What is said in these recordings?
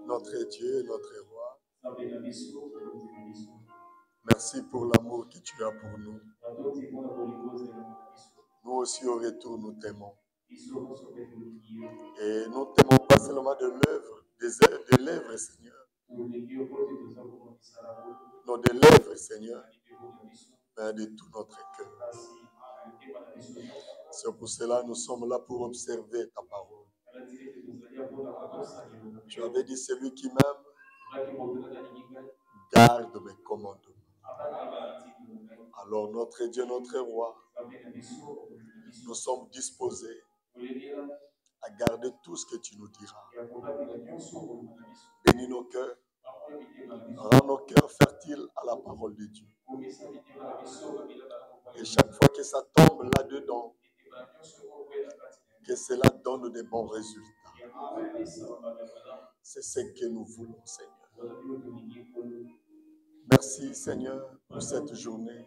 Notre Dieu, notre roi, merci pour l'amour que tu as pour nous. Nous aussi au retour, nous t'aimons. Et nous ne t'aimons pas seulement de l'œuvre, des lèvres, Seigneur. Non, des lèvres, Seigneur, mais de tout notre cœur. C'est pour cela que nous sommes là pour observer ta parole. Tu avais dit, celui qui m'aime garde mes commandements. Alors notre Dieu, notre roi, nous sommes disposés à garder tout ce que tu nous diras. Bénis nos cœurs, rends nos cœurs fertiles à la parole de Dieu. Et chaque fois que ça tombe là-dedans, que cela donne de bons résultats. C'est ce que nous voulons, Seigneur. Merci, Seigneur, pour cette journée.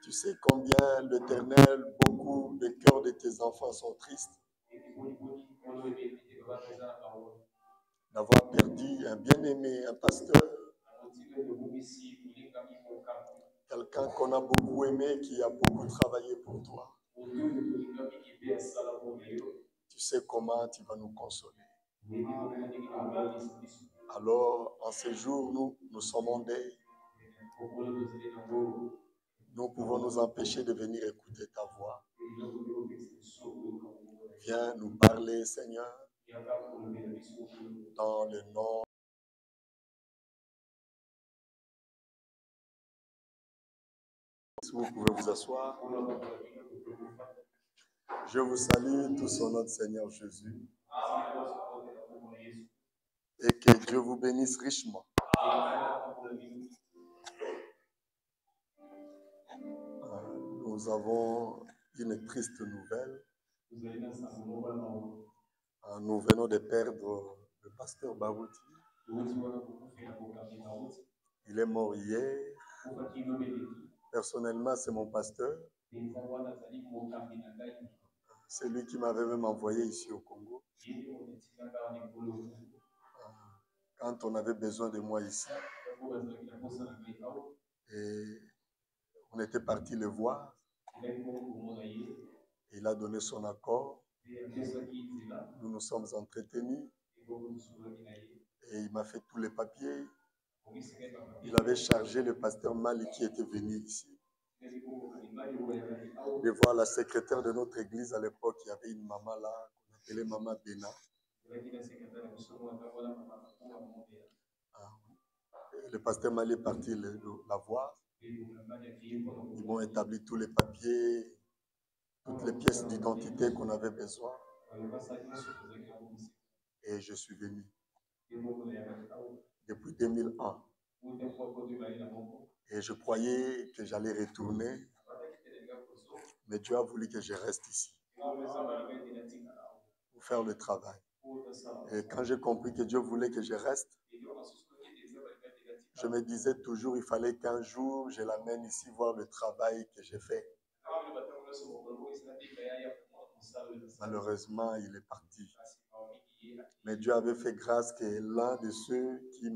Tu sais combien l'Éternel, beaucoup de cœurs de tes enfants sont tristes d'avoir perdu un bien-aimé, un pasteur, quelqu'un qu'on a beaucoup aimé, qui a beaucoup travaillé pour toi. Tu sais comment tu vas nous consoler. Alors, en ces jours, nous sommes en deuil. Nous pouvons nous empêcher de venir écouter ta voix. Viens nous parler, Seigneur, dans le nom. Si vous pouvez vous asseoir. Je vous salue tous au nom de Seigneur Jésus. Et que Dieu vous bénisse richement. Nous avons une triste nouvelle. Nous venons de perdre le pasteur Barouti. Il est mort hier. Personnellement, c'est mon pasteur. C'est lui qui m'avait même envoyé ici au Congo. Quand on avait besoin de moi ici. Et on était parti le voir. Il a donné son accord. Nous nous sommes entretenus. Et il m'a fait tous les papiers. Il avait chargé le pasteur Mali qui était venu ici de voir la secrétaire de notre église à l'époque. Il y avait une maman là, qu'on appelait Maman Bena. Le pasteur Mali est parti la voir. Ils m'ont établi tous les papiers, toutes les pièces d'identité qu'on avait besoin. Et je suis venu depuis 2001. Et je croyais que j'allais retourner, mais Dieu a voulu que je reste ici pour faire le travail. Et quand j'ai compris que Dieu voulait que je reste, je me disais toujours, il fallait qu'un jour, je l'amène ici voir le travail que j'ai fait. Malheureusement, il est parti. Mais Dieu avait fait grâce que l'un de ceux qui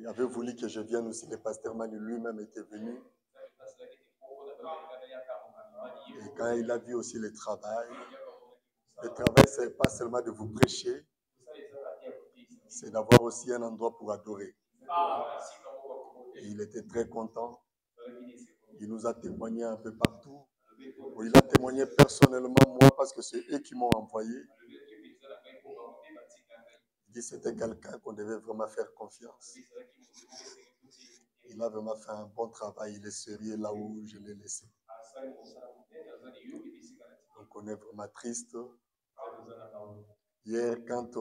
avait voulu que je vienne aussi, le pasteur Manu lui-même était venu. Et quand il a vu aussi le travail, ce n'est pas seulement de vous prêcher, c'est d'avoir aussi un endroit pour adorer. Et il était très content. Il nous a témoigné un peu partout. Il a témoigné personnellement, moi, parce que c'est eux qui m'ont envoyé. Il dit que c'était quelqu'un qu'on devait vraiment faire confiance. Il a vraiment fait un bon travail. Il est sérieux là où je l'ai laissé. Donc on est vraiment triste. Hier, quand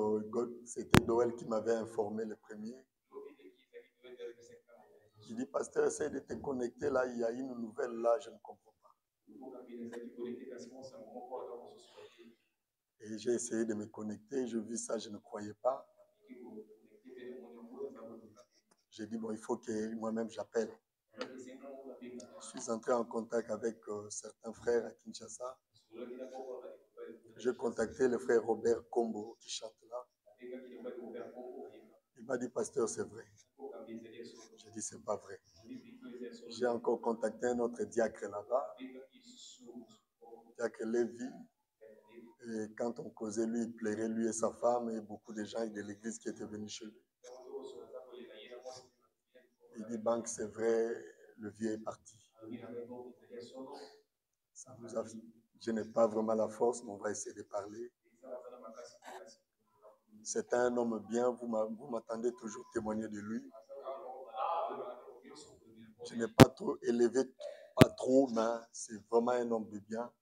c'était Doël qui m'avait informé le premier, il dit, pasteur, essaye de te connecter là, il y a une nouvelle là, je ne comprends pas. Et j'ai essayé de me connecter, je vis ça, je ne croyais pas. J'ai dit, bon, il faut que moi-même j'appelle. Je suis entré en contact avec certains frères à Kinshasa. J'ai contacté le frère Robert Kombo qui chante là. Il m'a dit, pasteur, c'est vrai. J'ai dit, c'est pas vrai. J'ai encore contacté un autre diacre là-bas, diacre Lévi. Et quand on causait, lui, il plairait, lui et sa femme, et beaucoup de gens de l'église qui étaient venus chez lui. Il dit, Banque, c'est vrai, le vieux est parti. Je n'ai pas vraiment la force, mais on va essayer de parler. C'est un homme bien, vous m'entendez toujours témoigner de lui. Je n'ai pas trop élevé, pas trop, mais c'est vraiment un homme de bien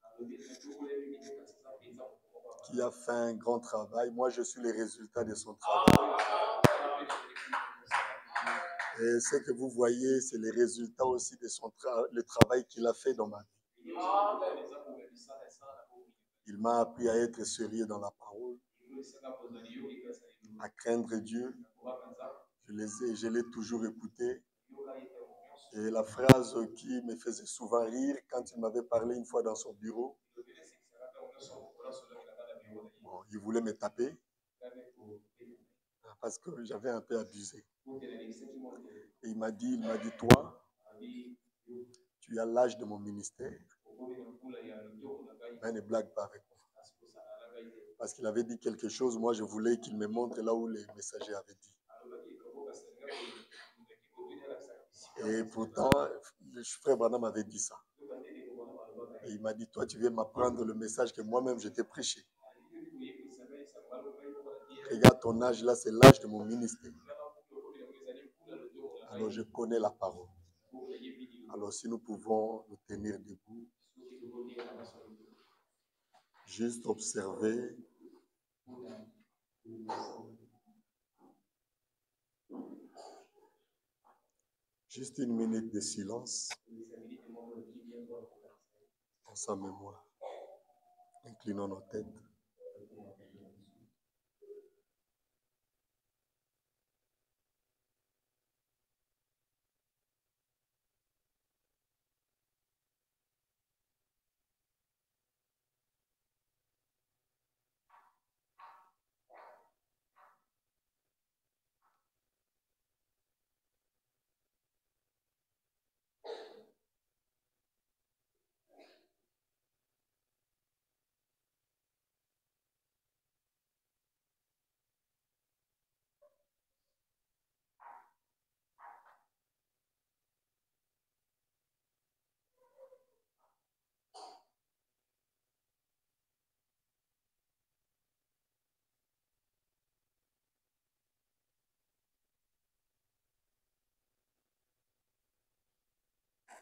qui a fait un grand travail. Moi, je suis le résultat de son travail. Et ce que vous voyez, c'est le résultat aussi de le travail qu'il a fait dans ma vie. Il m'a appris à être sérieux dans la parole, à craindre Dieu. Je l'ai toujours écouté. Et la phrase qui me faisait souvent rire quand il m'avait parlé une fois dans son bureau, bon, il voulait me taper parce que j'avais un peu abusé. Et il m'a dit, toi, tu as l'âge de mon ministère, mais ne blague pas avec moi. Parce qu'il avait dit quelque chose, moi je voulais qu'il me montre là où les messagers avaient dit. Et pourtant, le frère Branham m'avait dit ça. Et il m'a dit, toi tu viens m'apprendre le message que moi-même je t'ai prêché. Regarde ton âge là, c'est l'âge de mon ministère. Alors je connais la parole. Alors si nous pouvons nous tenir debout, juste observer. Juste une minute de silence en sa mémoire. Inclinons nos têtes.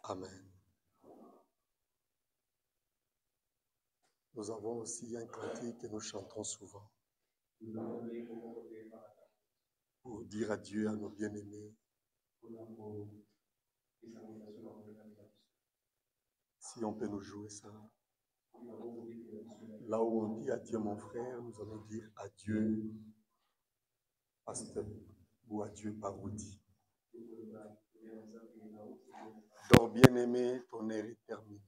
Amen. Nous avons aussi un cantique que nous chantons souvent pour dire adieu à nos bien-aimés. Si on peut nous jouer ça. Là où on dit adieu mon frère, nous allons dire adieu pasteur ou adieu parodie. Dors bien-aimé, ton air est terminé.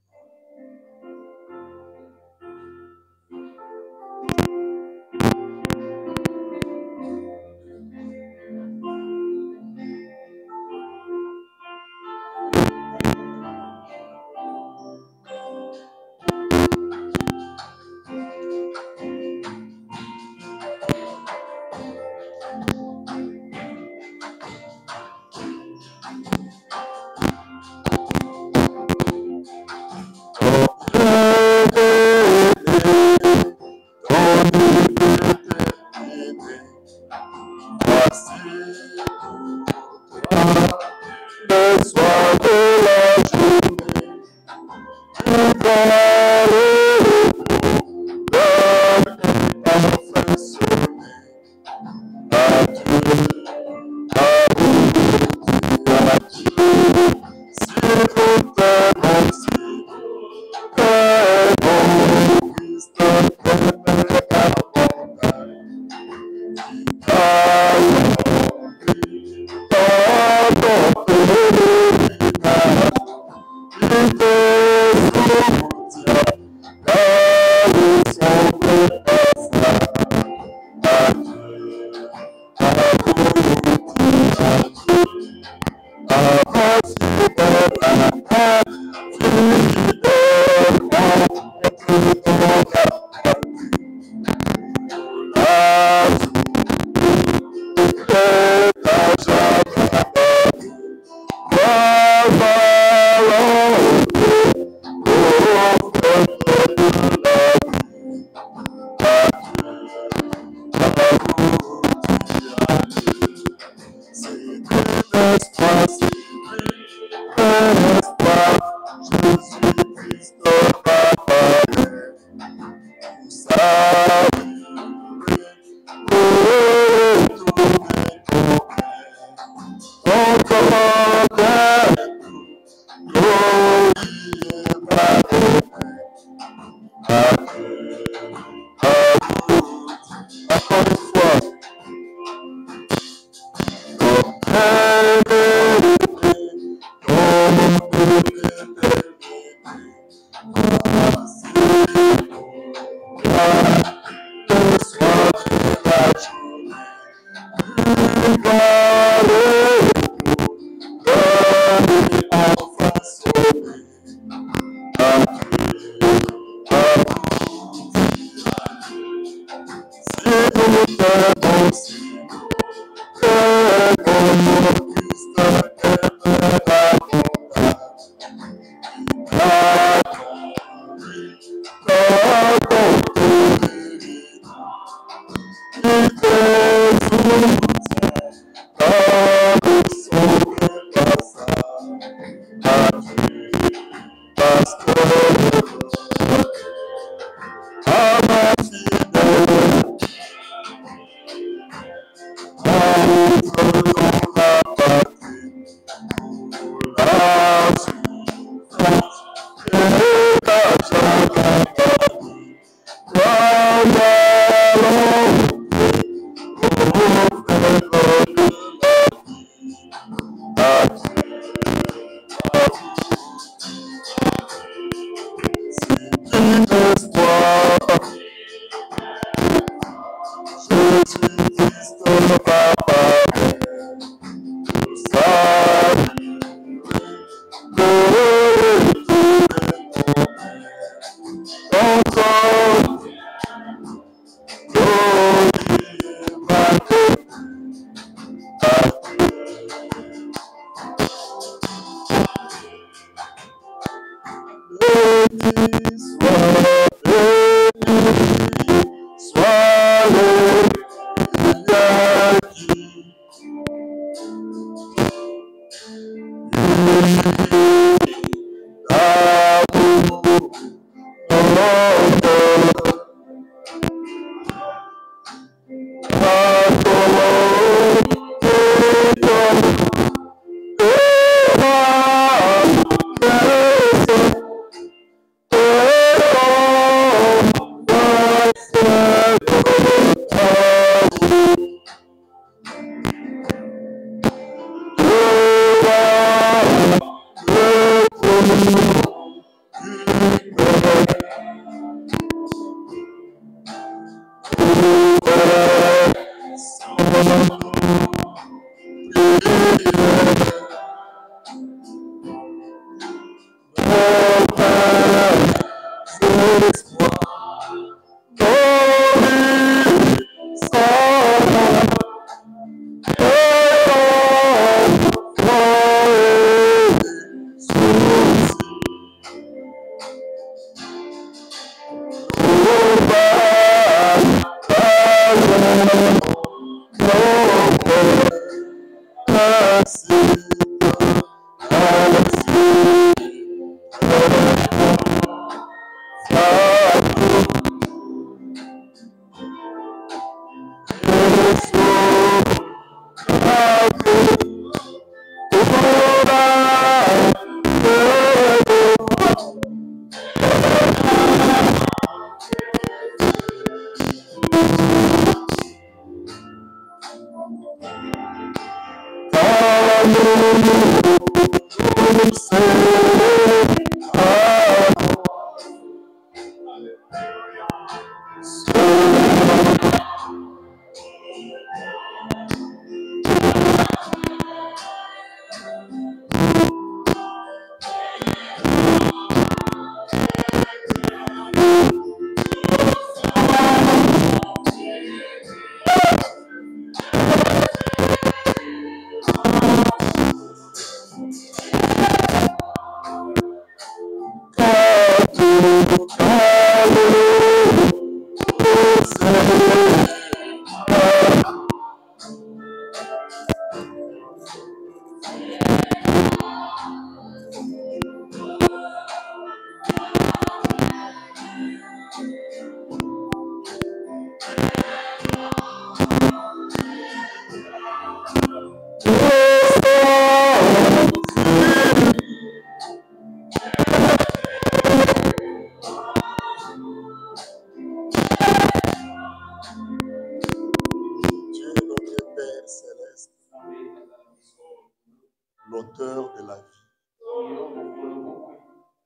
l'auteur de la vie,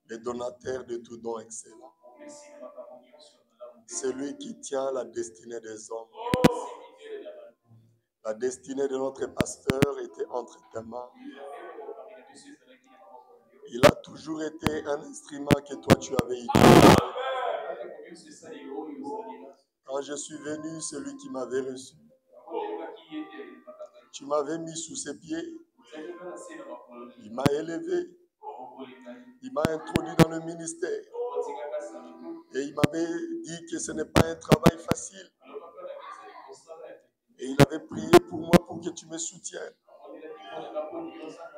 le donateur de tout don excellent, celui qui tient la destinée des hommes. La destinée de notre pasteur était entre tes mains. Il a toujours été un instrument que toi tu avais utilisé. Quand je suis venu, celui qui m'avait reçu, tu m'avais mis sous ses pieds. Il m'a élevé. Il m'a introduit dans le ministère. Et il m'avait dit que ce n'est pas un travail facile. Et il avait prié pour moi pour que tu me soutiennes.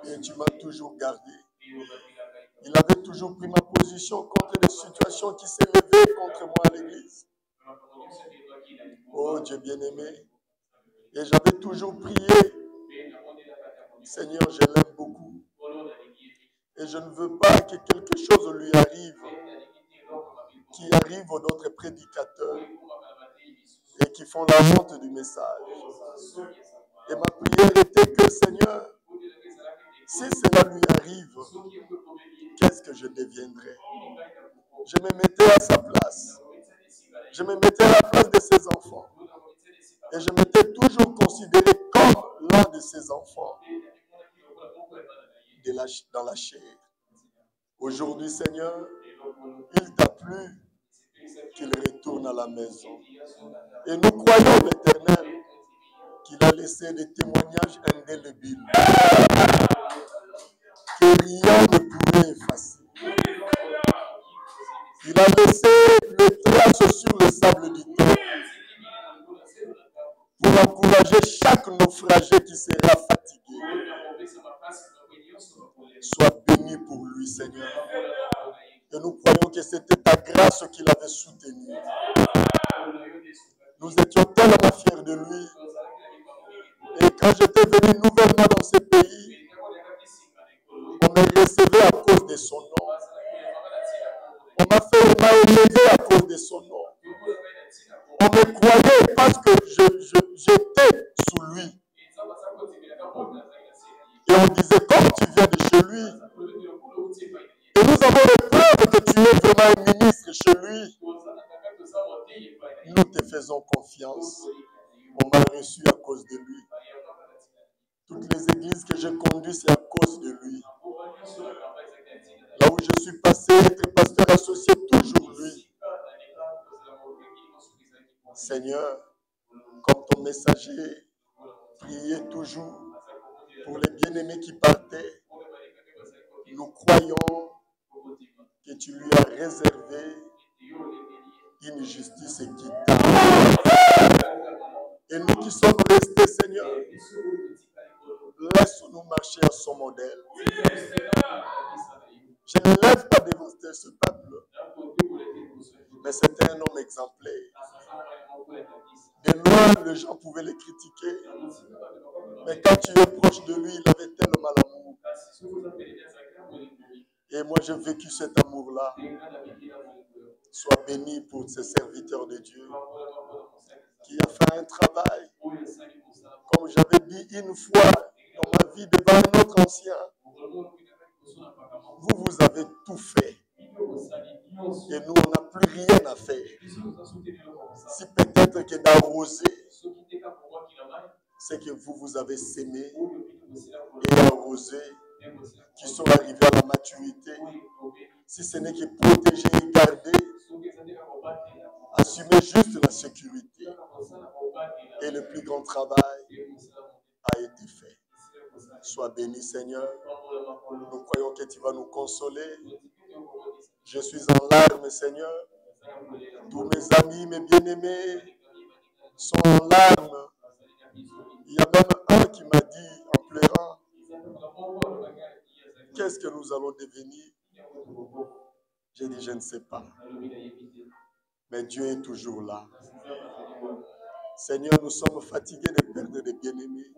Et tu m'as toujours gardé. Il avait toujours pris ma position contre les situations qui s'élevaient contre moi à l'église. Oh Dieu bien-aimé. Et j'avais toujours prié. Seigneur, je l'aime beaucoup. Et je ne veux pas que quelque chose lui arrive, qui arrive aux autres prédicateurs et qui font la honte du message. Et ma prière était que, Seigneur, si cela lui arrive, qu'est-ce que je deviendrai? Je me mettais à sa place. Je me mettais à la place de ses enfants. Et je m'étais toujours considéré comme l'un de ses enfants dans la chair. Aujourd'hui, Seigneur, il t'a plu qu'il retourne à la maison. Et nous croyons, l'Éternel, qu'il a laissé des témoignages indélébiles que rien ne pouvait effacer. Il a laissé le trace sur le sable du temps pour encourager chaque naufragé qui sera fatigué. Sois béni pour lui, Seigneur. Et nous croyons que c'était ta grâce qui l'avait soutenu. Nous étions tellement fiers de lui. Et quand j'étais venu nouvellement dans ce pays, on me recevait à cause de son nom. On m'a élevé à cause de son nom. On me croyait parce que j'étais sous lui. Et on disait, comme tu viens de chez lui, églises que je conduis, c'est à cause de lui. Là où je suis passé, être pasteur associé, toujours lui. Seigneur, comme ton messager, priez toujours pour les bien-aimés qui partaient. Nous croyons que tu lui as réservé une justice équitable. Et nous qui sommes restés, Seigneur, laisse-nous marcher à son modèle. Je ne lève pas devant ce peuple, mais c'était un homme exemplaire. De loin, les gens pouvaient le critiquer, mais quand tu es proche de lui, il avait tellement l'amour. Et moi, j'ai vécu cet amour-là. Sois béni pour ces serviteurs de Dieu qui a fait un travail. Comme j'avais dit une fois dans ma vie devant un autre ancien, vous avez tout fait. Et nous, on n'a plus rien à faire. Si peut-être que d'arroser, c'est que vous avez sémé et arrosé, qui sont arrivés à la maturité. Si ce n'est que protéger et garder, assumer juste la sécurité. Et le plus grand travail a été fait. Sois béni, Seigneur. Nous croyons que tu vas nous consoler. Je suis en larmes, Seigneur. Tous mes amis, mes bien-aimés sont en larmes. Il y a même un qui m'a dit en pleurant, qu'est-ce que nous allons devenir? J'ai dit, je ne sais pas. Mais Dieu est toujours là. Seigneur, nous sommes fatigués de perdre des bien-aimés.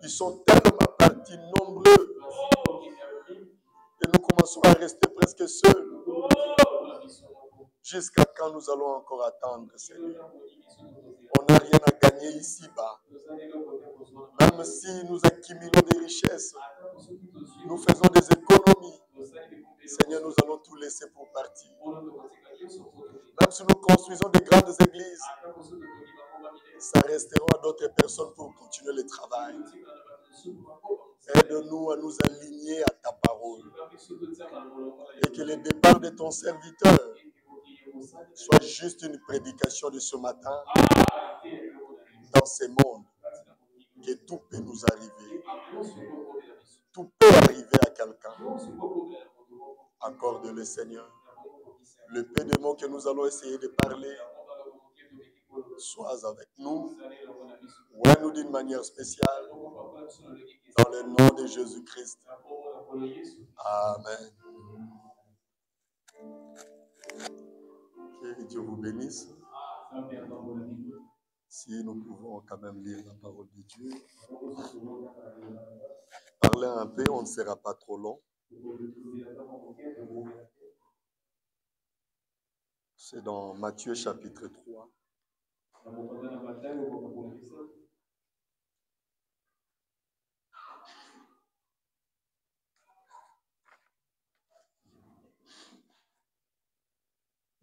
Ils sont tellement partis nombreux que nous commençons à rester presque seuls. Jusqu'à quand nous allons encore attendre, Seigneur? On n'a rien à gagner ici-bas. Même si nous accumulons des richesses, nous faisons des économies. Seigneur, nous allons tout laisser pour partir. Même si nous construisons des grandes églises, ça restera à d'autres personnes pour continuer le travail. Aide-nous à nous aligner à ta parole. Et que le départ de ton serviteur soit juste une prédication de ce matin dans ce monde. Que tout peut nous arriver. Tout peut arriver à quelqu'un. Accorde-le, Seigneur. Le peu de mots que nous allons essayer de parler, sois avec nous. Ouais-nous d'une manière spéciale. Dans le nom de Jésus-Christ. Amen. Que Dieu vous bénisse. Si nous pouvons quand même lire la parole de Dieu. Parler un peu, on ne sera pas trop long. C'est dans Matthieu chapitre 3.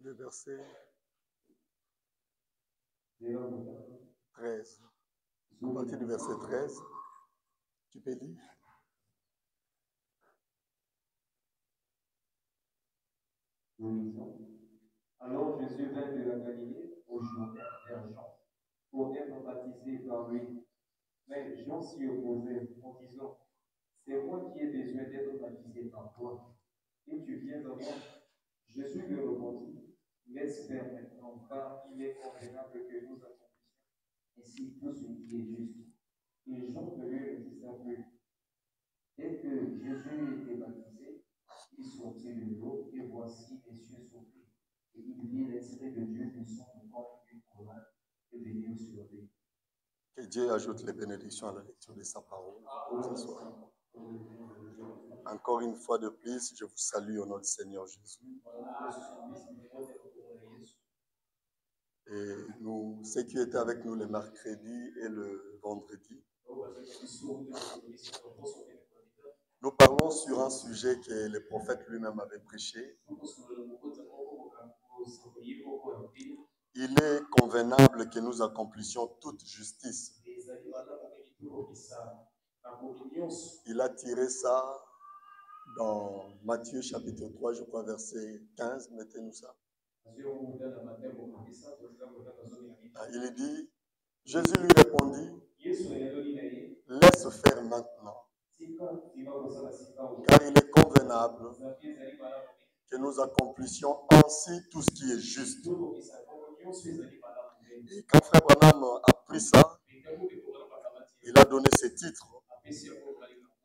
Le verset 13. À partir du verset 13, tu peux lire. Alors Jésus vint de la Galilée au Jourdain vers Jean pour être baptisé par lui. Mais Jean s'y opposait en disant, c'est moi qui ai besoin d'être baptisé par toi, et tu viens à moi. Jésus lui répondit, laisse faire maintenant, car il est convenable que nous accomplissions ainsi tout ce qui est juste. Et Jean ne lui résista plus. Dès que Jésus était baptisé, il sortit de l'eau, et voici les cieux s'ouvrirent. Et il vit l'Esprit de Dieu descendre comme une colombe et venir sur lui. Que Dieu ajoute les bénédictions à la lecture de sa parole ce soir. Encore une fois de plus, je vous salue au nom du Seigneur Jésus. Et nous, ceux qui étaient avec nous le mercredi et le vendredi, nous parlons sur un sujet que le prophète lui-même avait prêché. Il est convenable que nous accomplissions toute justice. Il a tiré ça dans Matthieu chapitre 3, je crois, verset 15. Mettez-nous ça. Il dit, Jésus lui répondit, laisse faire maintenant, car il est convenable que nous accomplissions ainsi tout ce qui est juste. Et quand Frère Branham a pris ça, il a donné ce titre.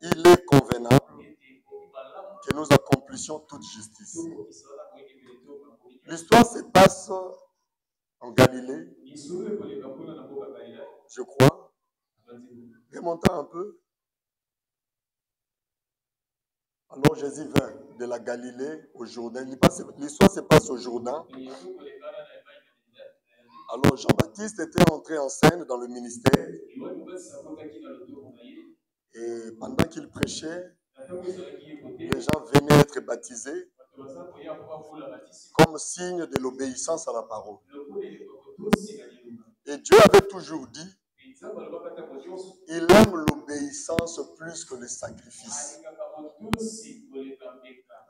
Il est convenable que nous accomplissions toute justice. L'histoire se passe en Galilée, je crois. Remontons un peu. Alors Jésus vint de la Galilée au Jourdain. L'histoire se passe au Jourdain. Alors Jean-Baptiste était entré en scène dans le ministère. Et pendant qu'il prêchait, les gens venaient être baptisés comme signe de l'obéissance à la parole. Et Dieu avait toujours dit, il aime l'obéissance plus que le sacrifice.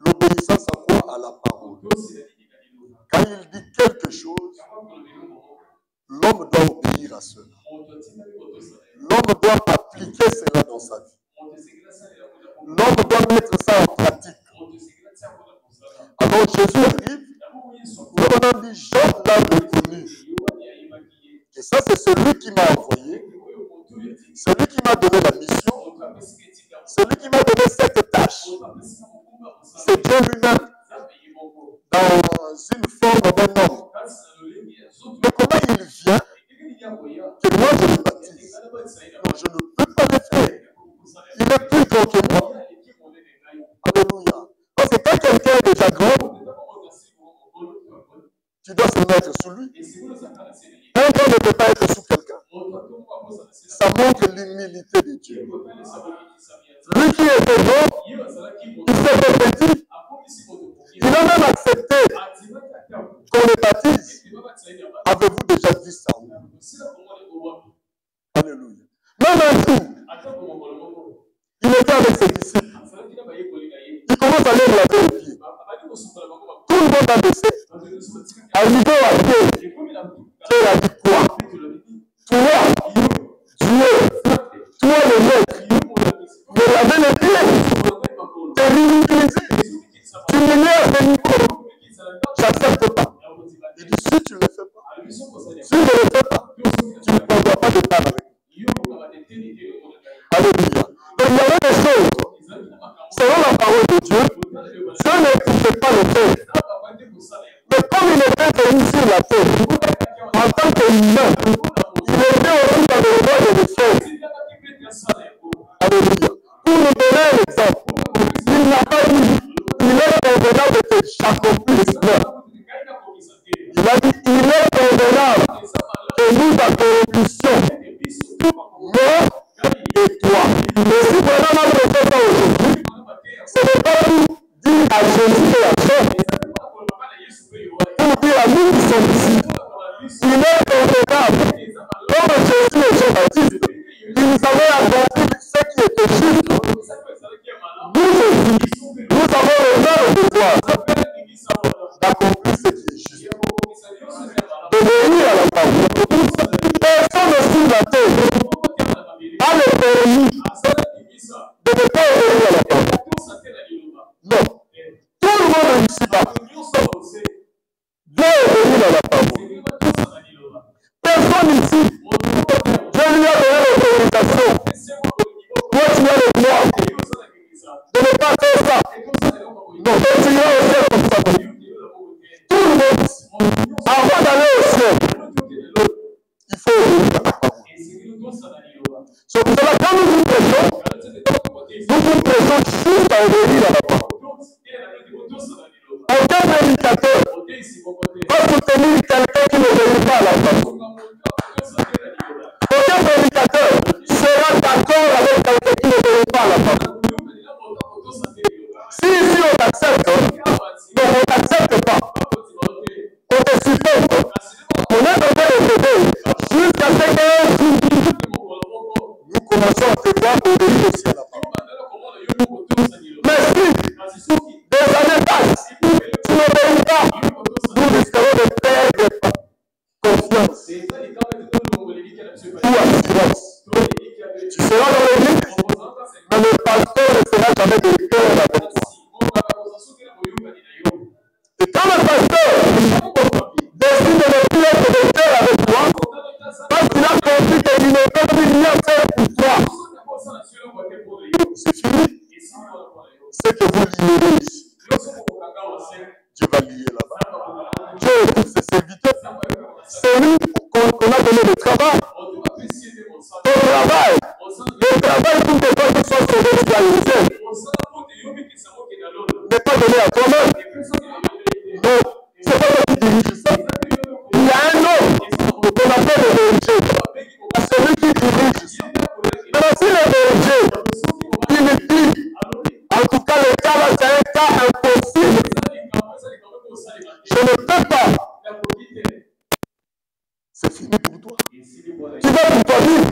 L'obéissance à quoi? À la parole. Quand il dit quelque chose, l'homme doit obéir à cela. L'homme doit appliquer cela dans sa vie. L'homme doit mettre ça en pratique. Alors Jésus arrive, on a dit, Jean l'a reconnu. Et ça, c'est celui qui m'a envoyé, celui qui m'a donné la mission, celui qui m'a donné cette tâche. C'est Dieu lui-même, dans une forme d'un homme. Mais comment il vient que moi je le baptise? Non, je ne peux pas le faire. Il est plus grand que moi. Alléluia. Parce que quand quelqu'un est déjà grand, tu dois se mettre sous lui. Un grand ne peut pas être sous quelqu'un. Ça montre l'humilité de Dieu. Lui qui était grand, il s'est fait petit. Il a même accepté qu'on le baptise. Avez-vous déjà vu ça? Alléluia. Même un jour, il était avec ses disciples. Il commence à leur laver les pieds. Tout le monde a baissé. Arrivé à Dieu, Dieu a dit quoi? Toi, Dieu, toi le maître, me laver les pieds, te ridiculiser. Tu m'énerves à ce niveau. J'accepte pas. Il dit, si tu ne le fais pas, si je ne le fais pas, tu ne prendras pas de part avec moi. Alléluia. Donc il y avait des choses, selon la parole de Dieu, Dieu ne pouvait pas le faire. Mais comme il était venu sur la terre, en tant qu'humain, il était aussi dans le roi de le faire. Alléluia. Pour nous donner un exemple, il n'a pas dit, il est convenable que j'accomplisse. Il a dit, il est convenable que nous accomplissions, moi et toi. Et si vraiment on le fait ça aujourd'hui, ce n'est pas pour dire à Jésus et à Jean, pour dire à nous qui sommes ici, il est convenable, comme Jésus et Jean-Baptiste, ils avaient accompli ce qui était juste. Nous aussi, nous avons le même devoir d'accomplir ce qui est juste, d'obéir à la parole. Personne sur la terre a le permis de ne pas obéir à la parole. Non. Tout le monde ici-bas doit obéir à la parole. Personne ici, Dieu lui a donné l'autorisation. Toi, tu as le droit de ne pas faire ça. Non, tu as aussi comme ça. Tout le monde, avant d'aller au ciel, il faut obéir à la parole. C'est pour cela que quand nous vous prêchons juste à obéir à la parole. Aucun prédicateur va soutenir quelqu'un qui n'obéit pas à la parole. Aucun prédicateur sera d'accord avec quelqu'un qui n'obéit pas à la parole. Si ici on t'accepte, non, on ne t'accepte pas. On te supporte. On est en train de t'aider jusqu'à ce que nous commençons à arrive aussi à la parole. Mais si des années passent, tu n'obéis pas, nous risquerons de perdre confiance ou assurance. Tu seras dans l'église, mais le pasteur ne sera jamais de cœur avec toi. Et quand le pasteur décide de ne plus être de cœur avec toi, parce qu'il a compris qu'il ne peut plus rien faire pour toi, c'est fini. Ce que vous liez ici, Dieu va lier là-bas. Dieu écoute ses serviteurs. C'est lui qu'on a donné le travail. Ton travail. Le travail pour que toi tu sois sauvé, tu dois le faire. N'est pas donné à toi-même. Donc, c'est pas toi qui dirige ça. Il y a un homme qu'on appelle le berger. C'est lui qui dirige ça. Mais si le berger, il me dit, en tout cas, le cas là, c'est un cas impossible. Je ne peux pas. C'est fini pour toi. Tu vas pour toi vivre.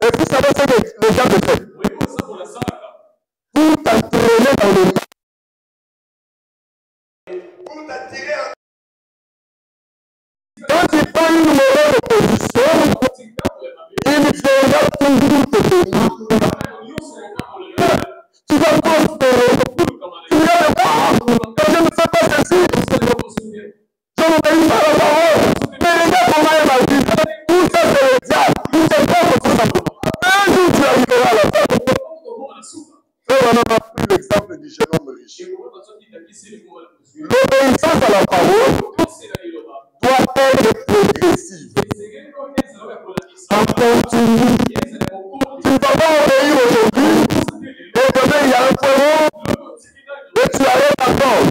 Et vous savez ce que les gens me font. Vous t'entraînez dans le mal. Vous t'attirez. Quand tu prends une mauvaise position, il faudra toujours te donner. Tu vas prospérer. Tu vas le voir. Quand je ne fais pas ceci, je n'obéis pas à la parole. Mais regarde comment elle m'a dit. Tout ça, c'est le diable. Tout ça, c'est tout ça. Un jour, tu arriveras à la fin. Frère, on a pris l'exemple du jeune homme riche. L'obéissance à la parole doit être progressive. En continu. Tu ne vas pas obéir aujourd'hui. Et demain, il y a un point et tu arrêtes encore.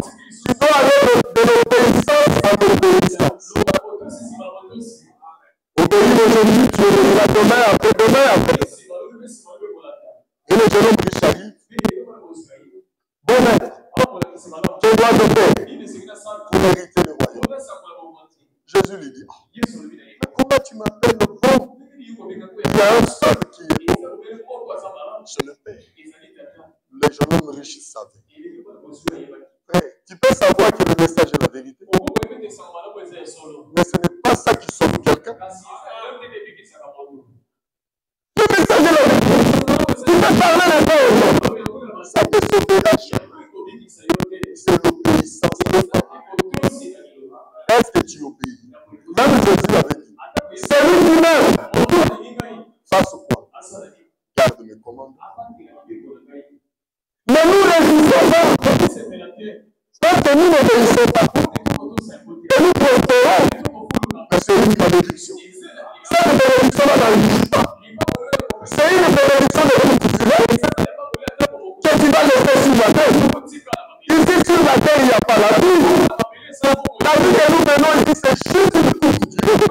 Tu dois aller de l'obéissance à l'obéissance. Obéir aujourd'hui, tu obéiras demain, après-demain, après. Et le jeune homme riche arrive. Bon maître, je dois te faire pour mériter le royaume. Jésus lui dit, mais comment tu m'appelles le bon? Il y a un seul qui est bon. C'est le Père. Le jeune homme riche savait. Frère, tu peux savoir que le message est la vérité. Mais ce n'est pas ça qui sauve quelqu'un. Le message est la vérité. Tu peux parler les mots. Ça te sauvera jamais. C'est l'obéissance. Est-ce que tu obéis? Même Jésus avait dit, c'est lui-même. Face au quoi? Garde mes commandements. Mais nous résistons pas. Parce que nous n'obéissons pas. Et nous prospérons. Mais c'est une malédiction. Cette bénédiction-là n'arrive pas. C'est une bénédiction de vie culturelle que tu vas laisser sur la terre. Ici sur la terre, il n'y a pas la vie. La vie que nous menons ici, c'est juste une courte durée.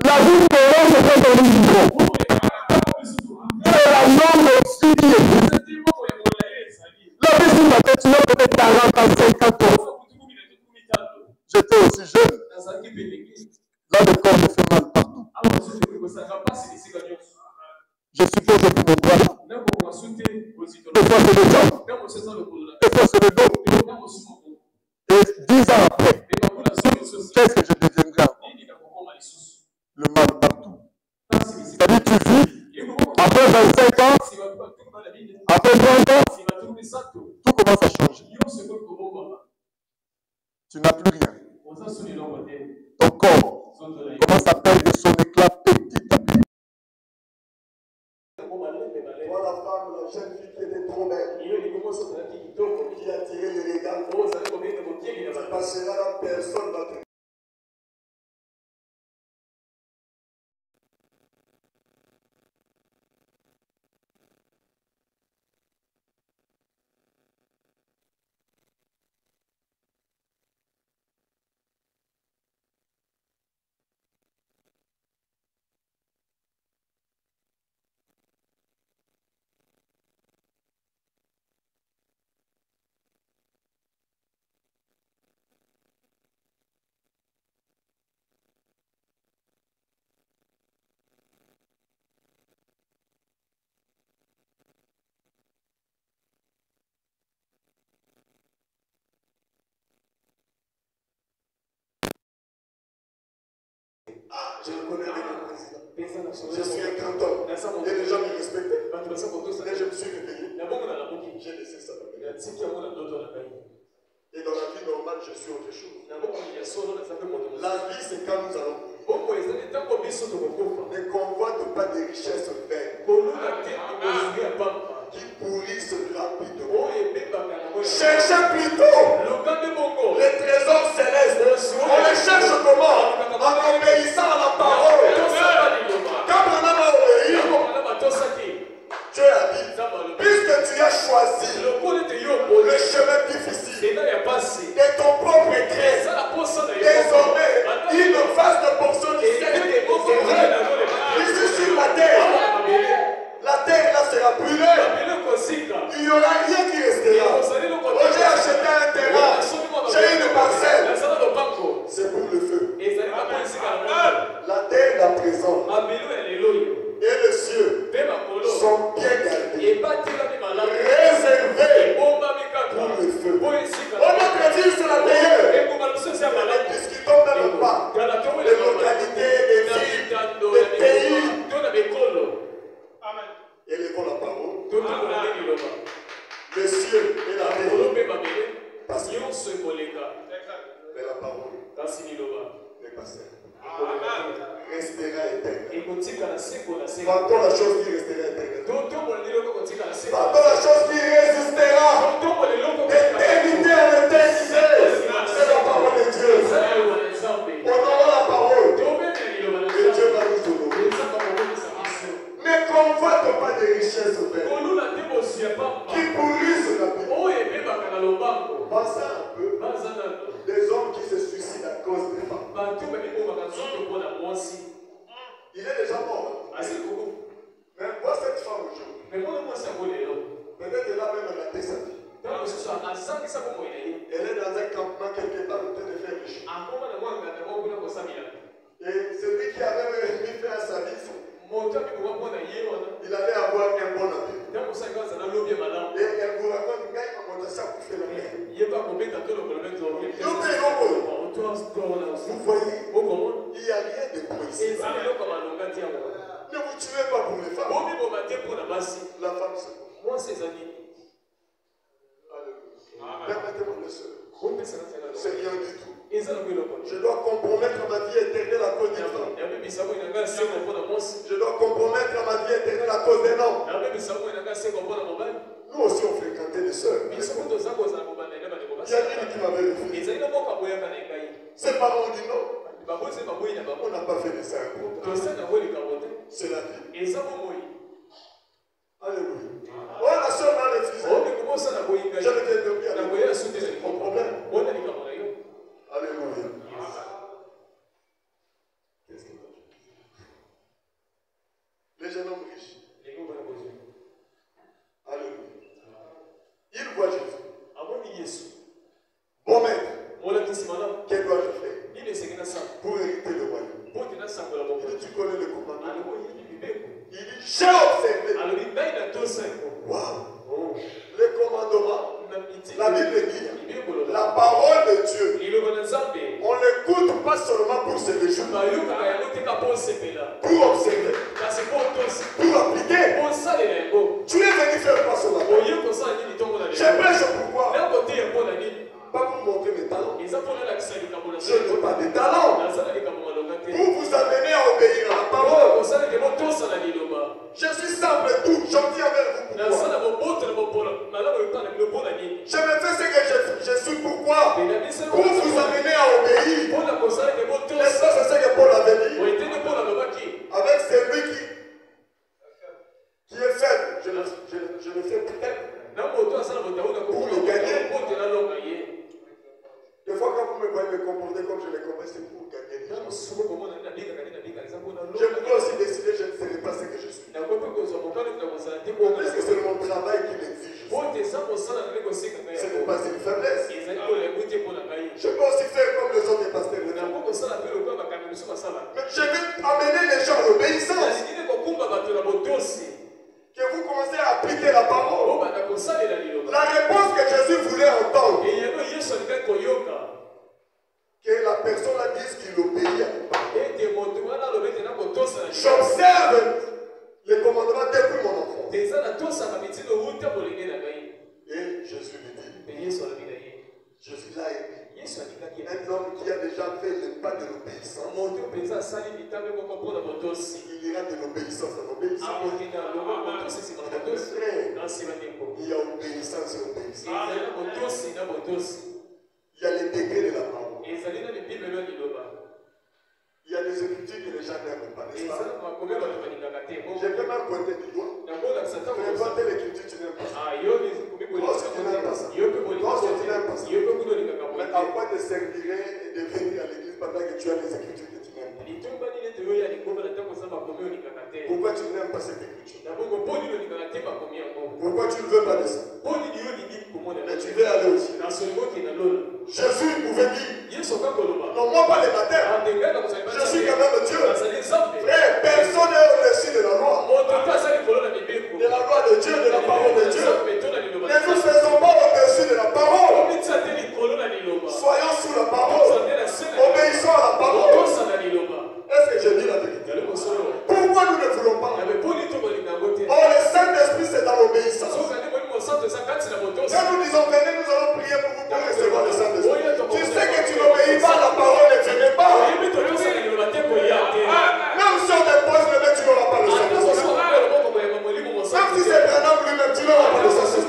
La vie que l'on se fait dans le niveau. C'est la norme aussi qui est. La vie sur la terre, tu as peut-être 40 ans, 50 ans. J'étais aussi jeune. Là, le corps me fait mal partout. Je suppose que mon bras là. Des fois, c'est le jambes. Des fois, c'est le dos. Et 10 ans après, qu'est-ce que je deviendrai encore? Le mal partout. C'est-à-dire, tu vis, après 25 ans, après 30 ans, tout commence à changer. Tu n'as plus rien. Ton corps commence à perdre son éclat petit à petit. Voilà la femme, la jeune fille qui était trop belle, qui a tiré le regard. Tu passeras la personne va te Ah, je le connais bien le président. Je suis un grand homme. Et les gens me respectaient. Et je me suis réveillé. J'ai laissé ça dans mes mains. Et dans la vie normale, je suis autre chose. La vie, c'est quand nous allons mourir. Ne convoite pas des richesses vaines qui pourrissent rapidement. Cherchez plutôt les trésors célestes. On les cherche comment? En obéissant à la parole. Quand on a obéi, Dieu a dit, puisque tu as choisi le chemin difficile de ton propre gré, désormais, une vaste portion du ciel ici sur la terre. La terre là sera brûlée. Il n'y aura rien qui restera. J'ai acheté un terrain, j'ai une parcelle. C'est pour le feu. La terre la présente et les cieux sont bien gardés, réservés pour le feu. On a dit sur la terre, nous discutons même pas des localités, des villes, des pays. Élevons la parole. Les cieux et la terre. Parce que mais la parole n'est pas celle. Restera éternel. Partons la chose qui restera éternelle. Partons la chose qui résistera d'éternité en éternité. C'est la parole de Dieu. Honorons la parole. Et Dieu va nous honorer. Ne convoite pas des richesses vaines qui pourrissent rapidement. Pensez un peu des hommes qui se suicident à cause des femmes. Il est déjà mort. Mais vois cette femme aujourd'hui. Peut-être elle a même raté sa vie. Elle est dans un campement quelque part en train de faire riche. Et celui qui avait mis fin à sa vie, il allait avoir un bon avenir. Et elle vous raconte quand il m'a montré ça pour faire la mer. Vous voyez, il n'y a rien de bon ici. Ne vous tuez pas pour les femmes. La femme, c'est bon. Alléluia. Permettez-moi de se. C'est rien du tout. Je dois compromettre ma vie éternelle à cause d'une femme. Je dois compromettre ma vie éternelle à cause d'un homme. Nous aussi on fréquentait des sœurs. Il y a une qui m'avait refusé. Ses parents ont dit non. On n'a pas fait de ça. C'est la vie. Alléluia. Oh, la sœur m'a refusé. Je ne t'ai pas dit. C'est mon problème. Alléluia. Qu'est-ce que les jeunes hommes riches. Alléluia. Ils voient Jésus. Bon maître, que dois-je faire pour hériter le royaume? Il dit, tu connais le commandement. Il dit, j'ai observé. Waouh. Le commandement, la Bible dit, la parole de Dieu, on l'écoute pas seulement pour se réjouir, pour observer, pour appliquer. Tu es venu faire quoi ce matin? Je prêche pourquoi? Pas pour montrer mes talents. Je n'ai pas de talent. Pour vous amener à obéir à la parole. Je suis simple et tout, gentil avec vous. Pourquoi? Je me fais ce que je suis pourquoi? Pour vous amener à obéir. N'est-ce pas c'est ce que Paul avait dit? Avec celui qui est faible, je le fais peut-être pour le gagner. Des fois, quand vous me voyez me comporter comme je le comprends, c'est pour gagner. Je peux aussi décider, je ne serai pas ce que je suis. Parce que c'est mon travail qui l'exige. Ce n'est pas une faiblesse. Je peux aussi faire comme les autres pasteurs. Mais je vais amener les gens à l'obéissance. Que vous commencez à appliquer la parole. La réponse que Jésus voulait entendre. Que la personne la dise qu'il obéit à la parole. Et Jésus lui dit, je suis là aimé. Un homme qui a déjà fait le pas de l'obéissance. Il ira de l'obéissance en obéissance. Il y a obéissance et obéissance. Il y a les degrés de la parole. Il y a des écritures que les gens n'aiment pas, n'est-ce pas? Je peux même pointer du doigt. Fréquente l'écriture, tu n'aimes pas ça. Toi aussi, tu n'aimes pas ça. Toi aussi, tu n'aimes pas ça. Mais à quoi te servirait de venir à l'église pendant que tu as des écritures que tu n'aimes pas? Pourquoi tu n'aimes pas cette écriture? Pourquoi tu ne veux pas de ça? Mais tu veux aller aussi. Jésus pouvait dire, non, moi pas les baptêmes. Je suis quand même Dieu. Frère, personne n'est au-dessus de la loi. De la loi de Dieu, de la parole de Dieu. Ne nous faisons pas au-dessus de la parole. Soyons sous la parole. Obéissons à la parole. Est-ce que je dis la vérité? Pourquoi nous ne voulons pas? Oh, le Saint-Esprit, c'est dans l'obéissance. Quand nous disons venez, nous allons prier pour vous pour recevoir le Saint-Esprit. Tu sais que tu n'obéis pas à la parole et tu n'es pas. Même si on te pose le nez, tu n'auras pas le Saint-Esprit. Même si c'est Branham lui-même, tu n'auras pas le Saint-Esprit.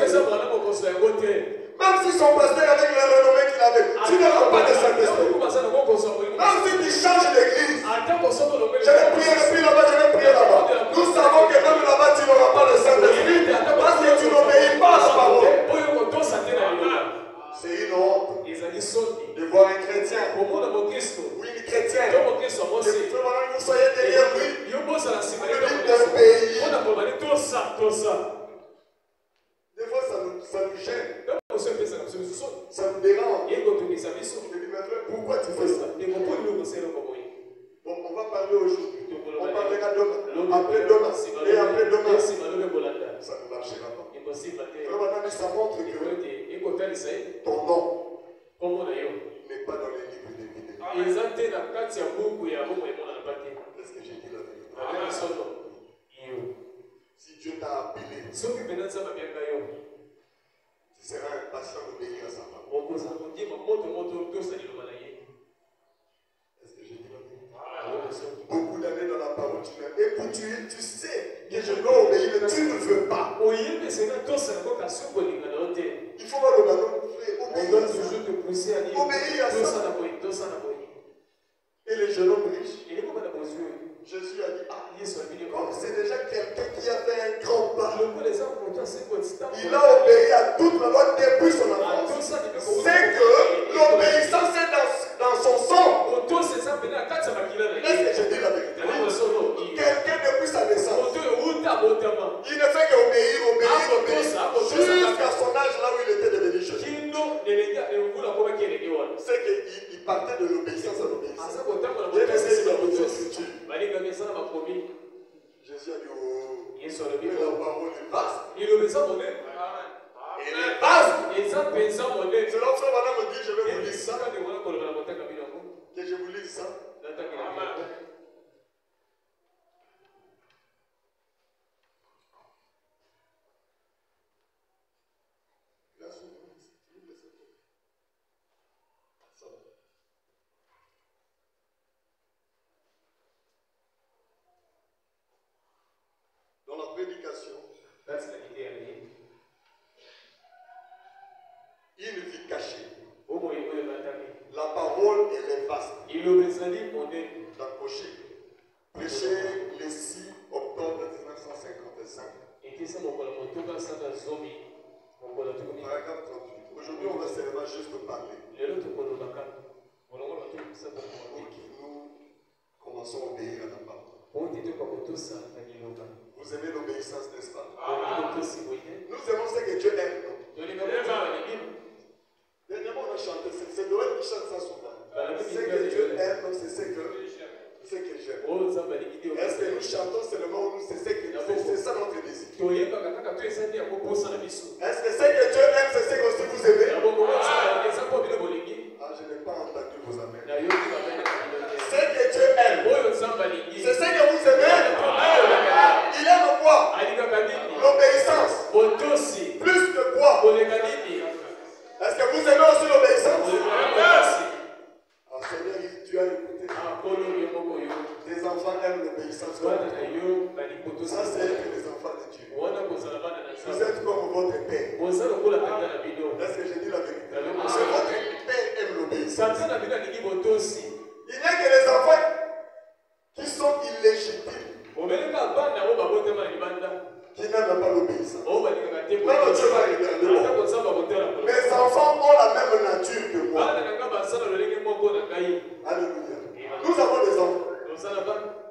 Même si son pasteur avec la renommée qu'il avait, tu n'auras pas de Saint-Esprit. Même si tu changes d'église, je vais prier depuis là-bas, je vais prier là-bas. Nous savons que même là-bas, tu n'auras pas de Saint-Esprit parce que tu n'obéis pas à la parole. C'est une honte de voir un chrétien ou une chrétienne que vous soyez derrière lui, vous dites d'un pays. Des fois, ça nous gêne. Ça nous dérange. Je dis, mais frère, pourquoi tu fais ça? Bon, on va parler aujourd'hui. On parlera demain. Après demain. Et après demain. Ça ne marchera pas. Frère, ça montre que ton nom n'est pas dans les livres des vidéos. Est-ce que j'ai dit la vérité? Si Dieu t'a appelé, tu seras impatient d'obéir à sa parole. Est-ce que j'ai dit la vérité? Beaucoup d'années dans la parole, et puis tu sais que je dois obéir, mais tu ne veux pas. Il faut voir le ballon, obéir à ça. Et les jeunes hommes riches, Jésus a dit, comme c'est déjà quelqu'un qui a fait un grand pas, il a obéi à toute la loi depuis son enfance. C'est que l'obéissance est dans son sang. Est-ce que je dis la vérité? Quelqu'un depuis sa naissance, il ne fait qu'obéir jusqu'à son âge là où il était devenu jeune. C'est qu'il partait de l'obéissance à l'obéissance. Il est resté dans votre écriture. Jésus a dit, oh, la parole est vaste. Il est vaste. C'est là que madame me dit, je vais vous lire ça. Que je vous lise ça. Dans la prédication, une vie cachée. La parole, elle est vaste. D'accrocher. Prêché le 6 octobre 1955. Paragraphe 38. Aujourd'hui, on va seulement juste parler. Nous commençons à obéir à la parole. Vous aimez l'obéissance, n'est-ce pas? Nous aimons ce que Dieu aime. Dernièrement, on a chanté. C'est Noël qui chante ça souvent. Ce que Dieu aime, c'est ce que j'aime. Est-ce que nous chantons seulement ou c'est ça notre désir? Est-ce que ce que Dieu aime, c'est ce que aussi vous aimez? Ah, je n'ai pas entendu vos amens. Ce que Dieu aime, c'est ce que vous aimez. Il aime quoi? L'obéissance. Plus que quoi? Est-ce que vous aimez aussi l'obéissance? Ah, Seigneur, tu as écouté. Tes enfants aiment l'obéissance. Ça, c'est les enfants de Dieu. Vous êtes comme votre père. Est-ce que j'ai dit la vérité? Parce que votre père aime l'obéissance. Il n'y a que les enfants qui sont illégitimes qui n'aiment pas l'obéissance. Non, Dieu va regarder. Mes enfants ont la même nature que moi. Alléluia. Nous avons des enfants.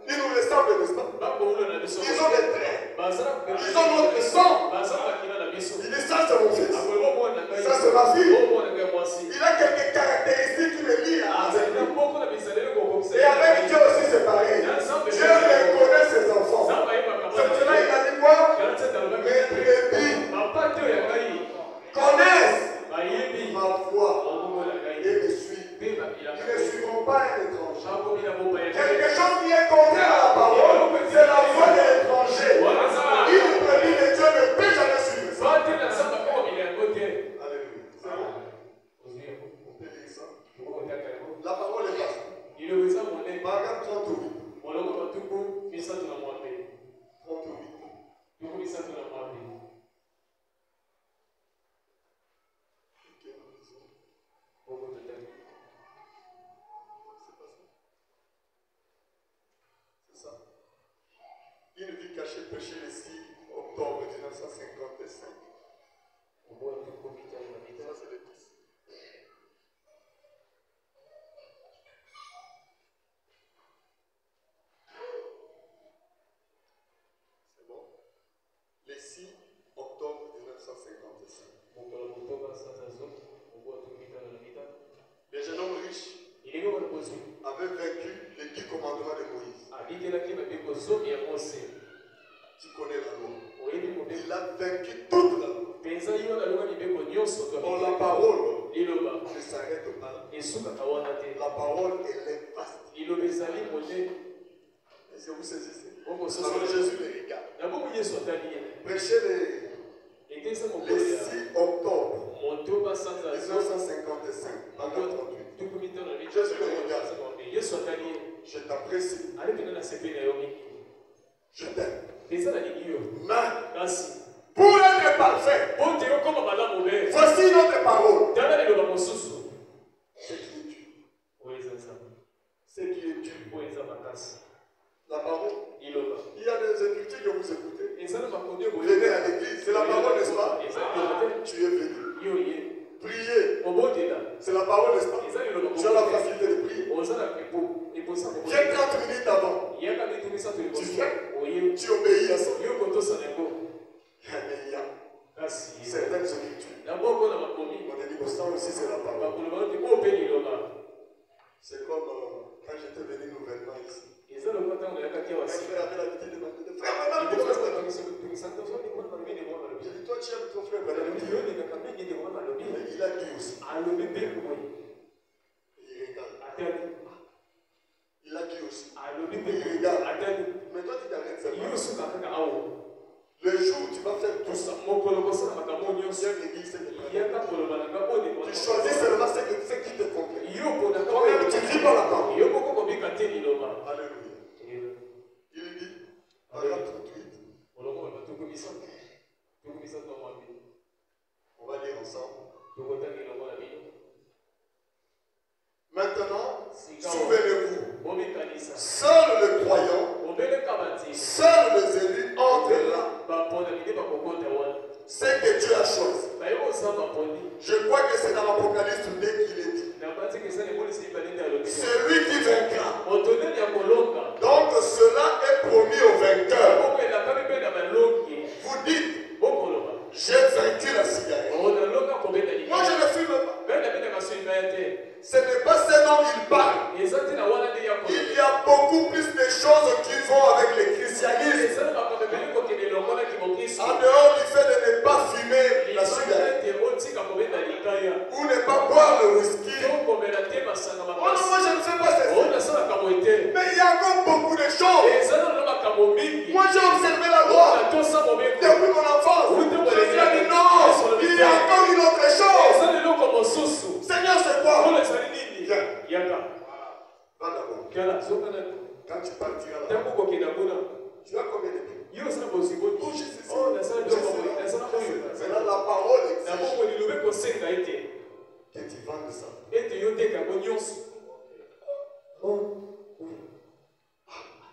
Ils nous ressemblent, n'est-ce pas? Ils ont des traits. Ils ont notre sang. Il dit ça c'est mon fils. Ça c'est ma fille. Il a quelques caractéristiques qui me lient avec lui. Et avec Dieu aussi c'est pareil. Dieu reconnaît ses enfants. C'est cela il a dit quoi? Mes brebis connaissent ma voix et me suivent. Ils ne suivront pas un étranger. Quelque chose qui est contraire à la parole, c'est la voix de l'étranger. Une brebis de Dieu ne peut jamais suivre ça. Alléluia. C'est bon? On peut lire ça. La parole est facile. Paragraphe 38. 38. Une vie cachée prêchée le 6 octobre 1955. Ça, c'est le 10. C'est bon? Le 6 octobre 1955. Les jeunes hommes riches avaient vaincu les 10 commandements de Moïse. Tu connais la loi. Il a vaincu toute la loi. Or, la parole ne s'arrête pas. La parole, elle est vaste. Est-ce que vous saisissez? Alors, Jésus les regarde. Prêchez le 6 octobre 1955, paragraphe 38. Jésus les regarde. Je t'apprécie. Je t'aime. Mais pour être parfait, voici notre parole. C'est qui est Dieu. C'est qui est Dieu. La parole. Il y a des écritures que vous écoutez. Vous venez à l'église. C'est la parole, n'est-ce pas? Tu es venu. Prier. C'est la parole, n'est-ce pas? Tu as la facilité de prier. Viens 30 minutes avant. Tu fais. Tu obéis à ça. Mais il y a certaines écritures. On dit que ça aussi c'est la parole. C'est comme quand j'étais venu nouvellement ici. Un frère avait l'habitude de m'appeler. Frère, j'ai dit, toi tu aimes ton frère. Il a dit aussi. Il regarde. Il a dit aussi. Il regarde. Mais toi tu t'arrêtes seulement. Le jour où tu vas faire tout ça, tu choisis seulement ce qui te convient. Toi-même, tu vis par la parole. Alléluia. Il dit, paragraphe 38. On va lire ensemble. Maintenant, souvenez-vous, seul le croyant, seul les élus entrent là. C'est que Dieu a choisi. Je crois que c'est dans l'Apocalypse 2 qu'il est dit. Celui qui vaincra. Donc cela est promis au vainqueur. Vous dites, j'ai vaincu la cigarette. Moi je ne fume pas. Ce n'est pas ce dont il parle. Il y a beaucoup plus de choses qui vont avec le christianisme. En dehors du fait de ne pas fumer la cigarette. Ou ne pas boire le whisky. Oh non, moi je ne fais pas ça. Mais il y a encore Quand tu partiras là, tu as combien de biens? C'est là la parole exige que tu vendes ça.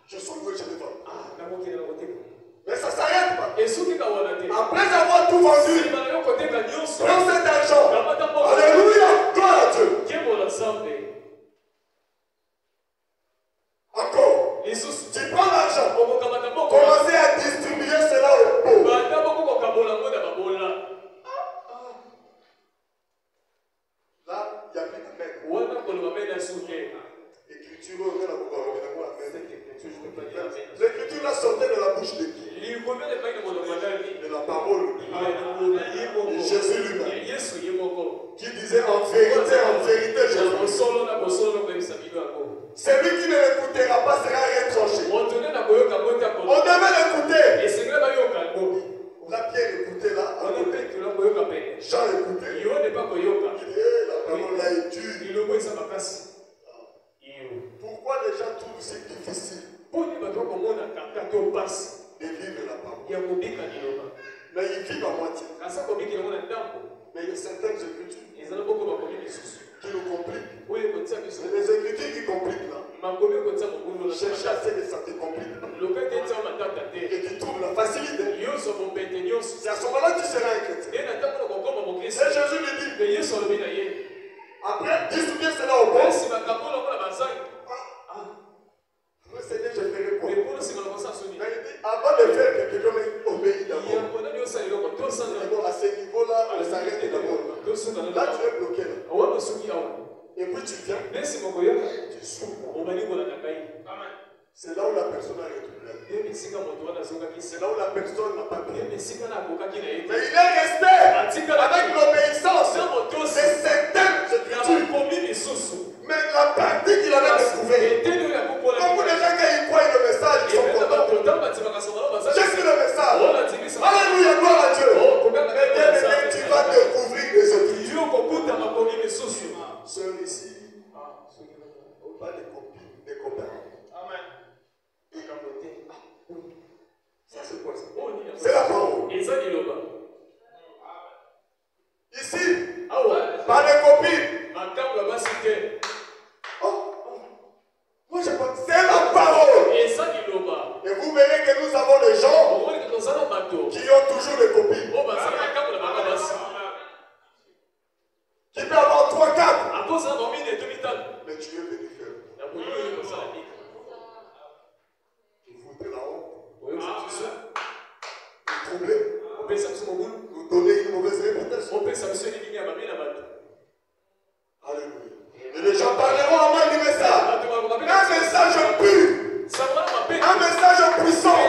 Je sens que je vais vendre. Mais ça ne s'arrête pas. Après avoir tout vendu, prends cet argent. Alléluia, gloire à Dieu. Encore. Tu prends l'argent. Commencez à distribuer cela aux pauvres. Là, il n'y a plus de peine. L'écriture là sortait de la bouche de qui? De la parole de Jésus lui-même. Qui disait en vérité, Jésus. Celui qui ne l'écoutera pas sera retranché. On devait l'écouter. La Pierre écoutait là. Jean écoutait. La parole là est dure. Pourquoi les gens trouvent c'est difficile de vivre la parole? Mais ils vivent à moitié. Mais il y a certaines écritures qui nous compliquent. C'est les écritures qui compliquent là. Cherchez à ce que ça te complique. Et tu trouves la facilité. C'est à ce moment-là que tu seras un chrétien. Et Jésus lui dit, après, distribuez cela au pauvres. Le Seigneur, je ferai quoi? Mais il dit, avant de faire quelque chose, obéis d'abord. À ce niveau-là, on s'arrête d'abord. Là, tu es bloqué. Là. Et puis tu viens. Tu souffres. C'est là où la personne a retrouvé. C'est là où la personne n'a pas pris. Mais il est resté avec l'obéissance de certaines écritures. Mais la pratique qu'il avait trouvée. Beaucoup de gens, quand ils croient le message, ils sont contents. J'ai su le message. Alléluia, gloire à Dieu. Mais bien aimé, tu vas découvrir les écritures. Sœurs ici, pas des copines, des copains. Amen. Ça c'est quoi ça? C'est la parole. Ici, pas des copines. Moi je pense c'est la parole. Et vous verrez que nous avons des gens qui ont toujours des copines. Qui peut avoir 3-4. Mais tu es venu faire. Il faut de la honte. Vous troubler. Vous donner une mauvaise réputation. Alléluia. Et les gens parleront en main du message. Un message pur. Un message puissant.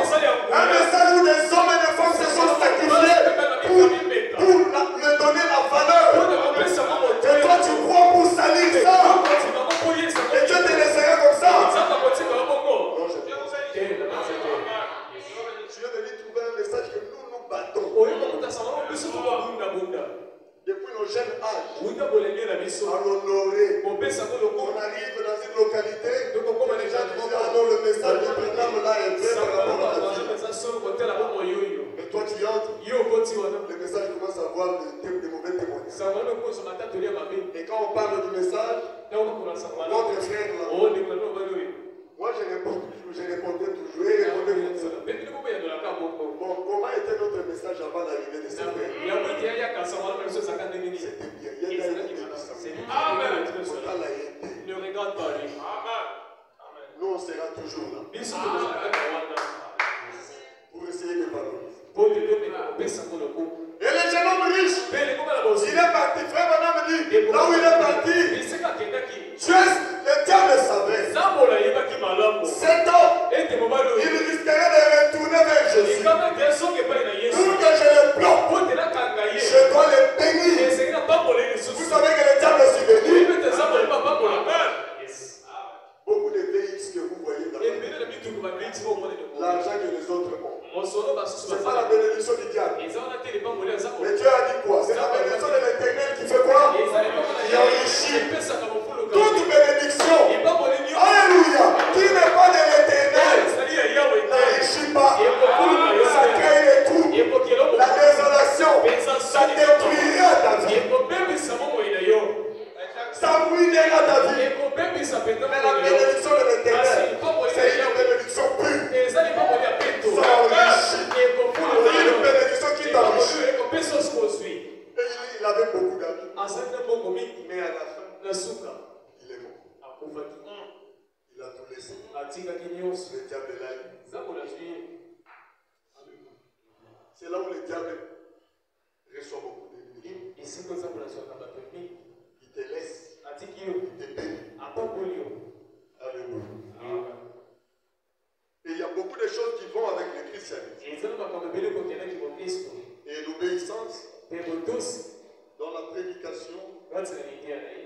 Un message où des hommes et des femmes se sont sacrifiés pour me donner la valeur. Et toi tu crois pour salir ça. Et Dieu te laissera comme ça. Non, je viens de trouver un message que nous nous battons. Depuis nos jeunes âges, à l'honorer. On arrive dans une localité, et les gens disent, ah non, le message du prénom là est vrai par rapport à la vie. Mais toi tu entres, le message commence à avoir des mauvais témoignages. Et quand on parle du message, votre frère là, moi je répondais toujours, et répondais comme ça. Bon, comment était notre message avant l'arrivée de ces frères? C'était bien, il y a des Amen. Ne regarde pas lui. Nous on sera toujours là. Pour essayer de valoriser. Et le jeune homme riche, il est parti, frère Madame me dit, là où il est parti, tu es le diable savait. Cet homme, il risquerait de retourner vers Jésus. Pour que je le bloque, je dois le bénir. Vous savez que le diable est venu. Beaucoup de VX que vous voyez dans l'argent que les autres ont. Ce n'est pas la bénédiction du diable. Mais Dieu a dit quoi? C'est la bénédiction de l'Éternel qui fait quoi? Qui enrichit Il a tout laissé. atikaki Le nyonso diable est là. nzambe nazwi ye. C'est là où le diable reçoit beaucoup d'ennemis. esika nzambe nazwaka bato mingi Il te laisse. atiki yo Il te bénit. apapoli yo. Alléluia. Et il y a beaucoup de choses qui vont avec le christianisme. eza na makambo ebele kokendaki bokristo Et l'obéissance mpe botosi dans la prédication, kati na lidia na ye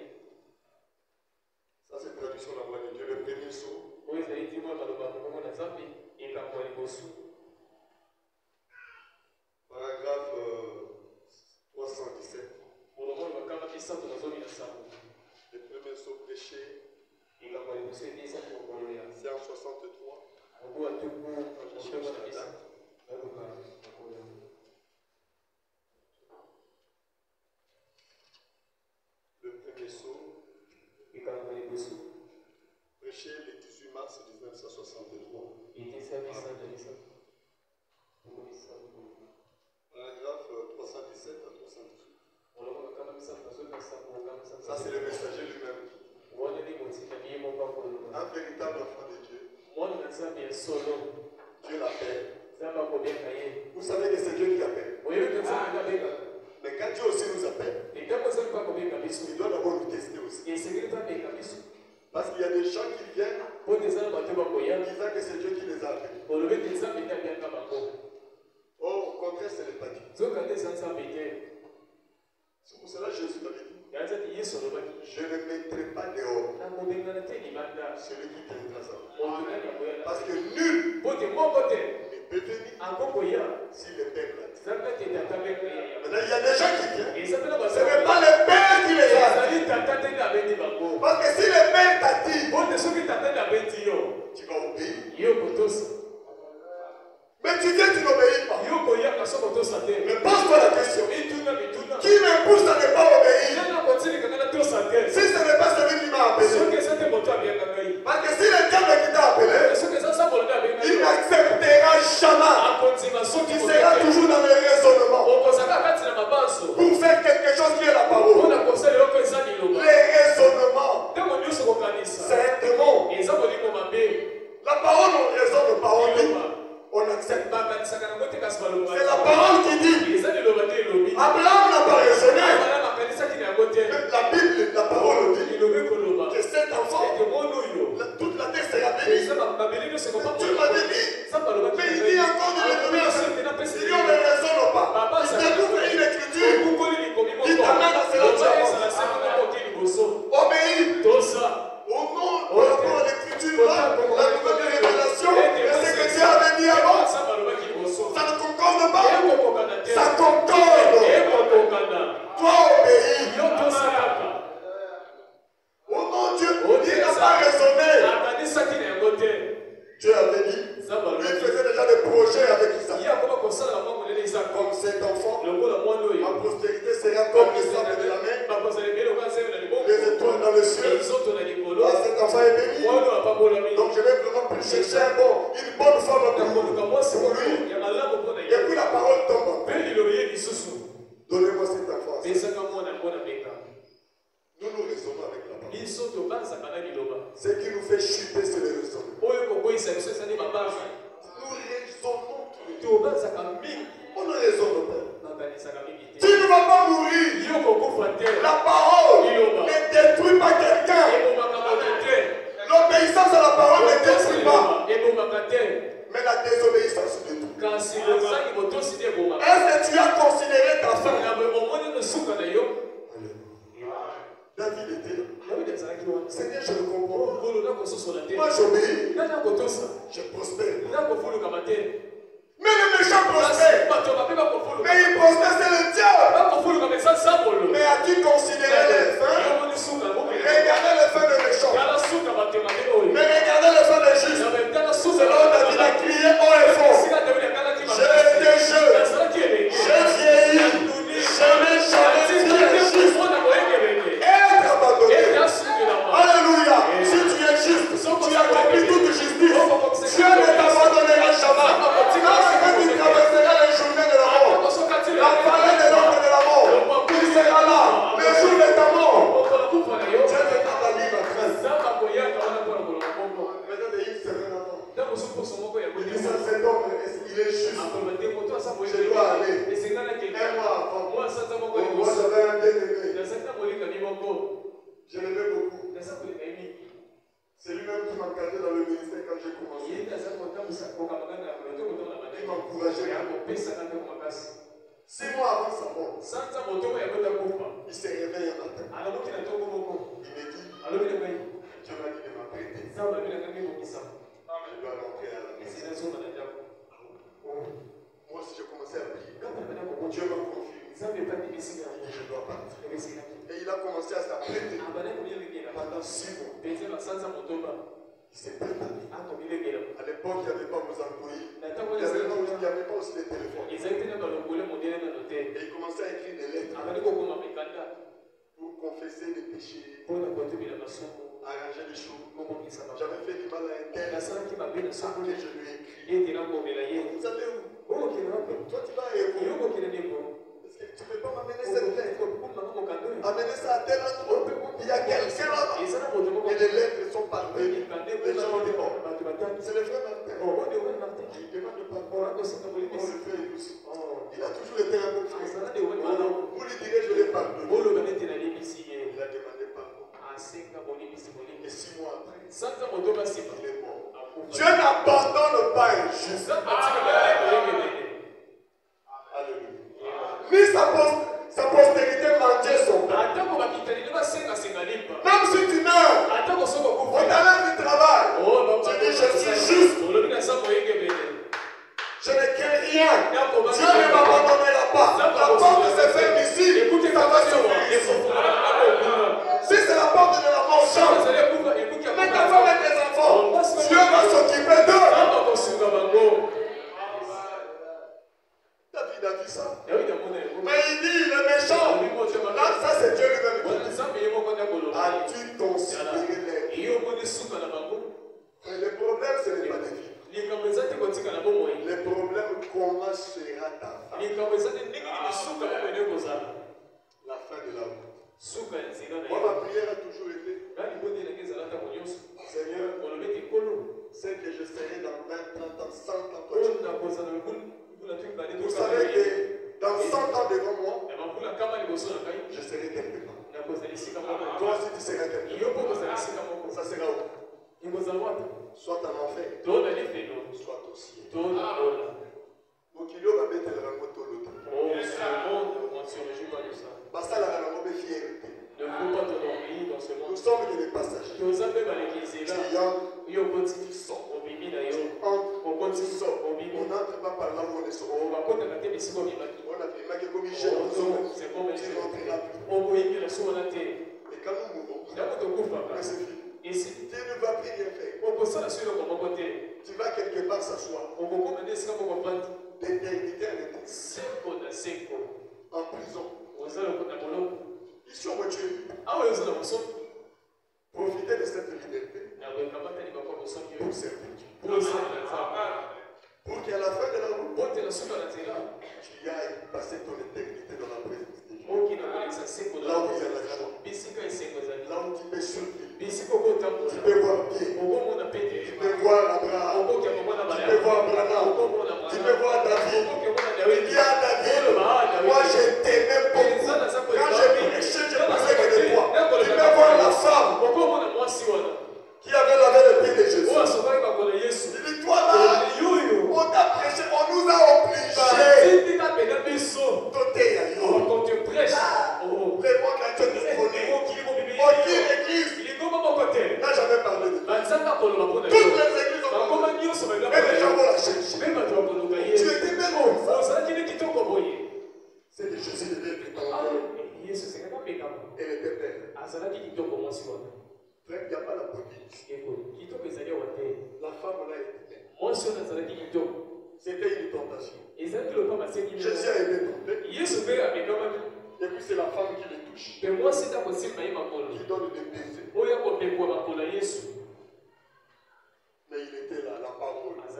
ça c'est traduction de la voix de Dieu, le premier saut. oyo ezali ntima balobaka kongo na nzambe ekambo ya liboso. Paragraphe 317. molongo oyo bakamba misato na zomi na sango Le premier saut prêché, likambo ya liboso ete ezaki mokolo ya c'est en 63. mobu atuku moshongo na misato baluka mokolo ya Le premier saut, likambo ya liboso prêché le 18 mars 1963. etesa misato ya misato ngo misato Paragraphe 317 à 318. molongo bakamba misato na zomi na sango okamba misato Ça, c'est le messager lui-même. wana ni motikali ye moko akoloba Un véritable enfant de Dieu. mwana na nzambe ya solo Dieu l'appelle. nzambe akobenga ye Vous savez que c'est Dieu qui appelle. oyebi nzambe nde abengaka Mais quand Dieu aussi nous appelle, etango nzambe mpe akobenga biso il doit d'abord nous tester aussi. esengeli mpe abenga biso Parce qu'il y a des gens qui viennent mpo te eza na bato bakoya disant que c'est Dieu qui les a appelés. olobi ete nzambe nde abianga bango Or, au contraire, ce n'est pas Dieu. nzoka nde eza nzambe te. C'est pour cela que Jésus avait dit, yanza ti yesu alobaki je ne mettrai pas dehors nakobengana te libanda celui qui viendra sans moi. moto nani akoya Parce que nul mpo te moko te ne peut venir akokoya si le Père l'a dit. nzambe te tata benga yaya Maintenant, il y a des gens qui viennent. eza mpe na Ce n'est pas le Père qui les a dit. ezali tata te nde abendi bango Parce que si le Père t'a dit, mpo te soki tata nde abendi yo tu vas obéir. yo kotosa Mais tu viens, tu n'obéis pas. yo koyaka so kotosa te Mais pose-toi la question. mituna Qui me pousse à ne pas obéir? nana kotilikanga na tosa te Si ce n'est pas celui qui m'a appelé. soki eza te moto abianga ngai Parce que si le diable qui t'a appelé, soki eza sambolo nde abenga il yo n'acceptera jamais. akondima soki Tu moto seras te toujours dans le raisonnement. okozaka kati na mabanso Pour faire quelque chose qui est la parole. mpona kosala eloko eza liloba Les raisonnements, ntango nyonso kokanisa c'est un démon. eza molimo mabe La parole, on raisonne pas, on dit, liloba on accepte. bakanisaka nango te kasi balobaka C'est la parole qui dit. eza liloba te elobi Abraham n'a pas raisonné. abana bakanisaki na yango te Mais la Bible, la parole dit lilobi koloba que cet enfant, ete mwana oyo toute la terre sera bénie. eza babeli nyonso Tu m'avais dit. eza balobaki Mais il dit encore de le donner à ceux qui ne raisonnent pas. Il découvre une écriture okukoli likomi qui t'amène à cela. ezala sema nakoki liboso Obéis. tosa Au nom de l'écriture, la nouvelle révélation, et ce que Dieu avait dit avant, eza balobaki liboso ça ne concorde pas. ekokokana te Ça concorde. ekokokana Toi obéis. yo tosalaka Au nom de Dieu, il n'a pas raisonné. akanisaki na yango te Dieu avait dit, lui faisait déjà des projets avec Isaac. ye akoma kosala bango monene eza Comme cet enfant, lokola mwana oyo ma postérité sera comme le sable de la mer, bakozala ebele oka nzembe na libongo les étoiles dans le ciel. nzoto na likolo Ah, cet enfant est béni. mwana oyo apabolami Donc je vais vraiment plus chercher une bonne femme pour nakoluka mwasi pour moko lui. ya malamu mpo na Et ye puis la parole tombe. mpe liloba ye lisusu Donnez-moi cet enfant. pesaka mwana mpo na beka Nous raisonnons avec la parole. biso tobanzaka na liloba Ce qui nous fait chuter, c'est le raisonnement. oyo koboyisa biso ezali mabanza Nous raisonnons tous les jours. tobanzaka mingi On ne raisonne pas. bakanisaka mingi Tu te ne vas pas mourir. yo kokufa te La parole ne détruit pas quelqu'un. ebomaka moto te L'obéissance à la parole ne détruit pas. ebomaka te Mais la désobéissance de tout. kasi ozangi motosi te ebomaka Est-ce que tu as considéré ta fin? omoni na suka na yo David était là. dawidi azalaki wana Seigneur, je le comprends. ngolo nakososola te Moi, j'obéis. nga nakotosa Je prospère. nakofulukama te Mais le méchant prospère. bato bape bakofuluka Mais il prospère, c'est le diable. bakofulukama eza nzambolo Mais as-tu considéré les fins? yomoni suka Regardez les fins de méchant. tala suka bato mabe oyo Mais regardez les fins de juste. tala suka C'est là où David a crié haut et fort. esika dawidi akalaki J'ai été jeune. azalaki elenge J'ai vieilli. Je n'ai jamais vu un juste mpona koyengelenge être abandonné. ete asungilama Alléluia. Si tu es juste, tu accomplis toute justice. Dieu ne t'abandonnera jamais. Lorsque tu traverseras les journées de la mort, encadré dans le ministère quand j'ai commencé. Il m'encourageait. 6 mois avant sa mort, il s'est réveillé un matin. Il me dit, Dieu m'a dit de m'apprêter. Je dois rentrer à la maison. Moi aussi, j'ai commencé à prier. Dieu m'a confié. Je dois partir. Et il a commencé à s'apprêter pendant 6 mois. Il s'est préparé. À l'époque, il n'y avait pas vos employés. Il n'y avait pas aussi les téléphones. Et il commençait à écrire des lettres pour confesser les péchés, arranger les choses. J'avais fait du mal à un tel. Après, je lui ai écrit. Vous allez où? Toi, tu vas où? Est-ce que tu ne peux pas m'amener cette lettre? Amener ça à tel endroit. Il y a quelqu'un là-bas. Et les lettres sont parvenues. Les gens ont dit, oh, c'est le frère Martin. Il demande de pardon. On le fait aussi. Il a toujours été un bon frère. Vous lui direz, je l'ai pardonné. Il a demandé pardon. Et 6 mois après, il est mort. Dieu n'abandonne pas un juste. Alléluia. Ni sa postérité mangeait son pain. Même si tu meurs, au talent du travail, tu dis je suis juste. Je ne crains rien. Dieu ne m'abandonnera pas. La porte se ferme ici. Ça va s'ouvrir ici. Si c'est la porte de la mort, change. Mais ta femme et tes enfants, Dieu va s'occuper d'eux. David a dit ça. Mais il dit, le méchant, là, ça c'est Dieu lui-même. As-tu considéré les vies? Mais le problème, ce n'est pas des vies. Le problème, comment sera ta femme? La fin de la route. Moi, ma prière a toujours été, Seigneur, c'est que je serai dans 20, 30 ans, 100 ans. Vous savez que dans 100 ans devant moi, je serai quelque part. Toi aussi, tu seras quelque part. Ça sera où? Soit en enfer, soit au ciel. Donc il y aura mettre la moto l'autre. Basta la rambe fierté. Nous sommes des passagers. Qui on n'entre pas par là où on est sauvé. On a fait comme il gère, on et quand nous mourons, c'est fini. Dieu ne va plus rien faire. Tu vas quelque part s'asseoir. D'éternité en éternité. En prison. Ici on va tuer. Profitez de cette liberté pour servir Dieu. Pour qu'à la fin de la route, tu ailles passer ton éternité dans la présence de Dieu. Là où il y a la joie. Là où tu peux souffrir. Tu peux voir Dieu. Tu peux voir Abraham. Tu peux voir Branham. Tu peux voir David. Il dit à David, moi je t'aimais beaucoup. Quand j'ai prêché, je parlais que de toi. Tu peux voir la femme qui avait lavé le pied de Jésus. Il dit, toi là, on t'a prêché, on nous a obligés. Doté à yo. Les mots que Dieu nous connaît. Aucune église n'a jamais parlé de Dieu. Toutes les églises ont parlé. Mais les gens vont la chercher. Tu étais même comme ça. C'est de Jésus de l'être elle était belle. Frère, il n'y a pas la beauté ici. La femme là était belle. C'était une tentation. Jésus a été tenté. Et puis c'est la femme qui le touche. Qui donne des baisers. Mais il était là, la parole. Et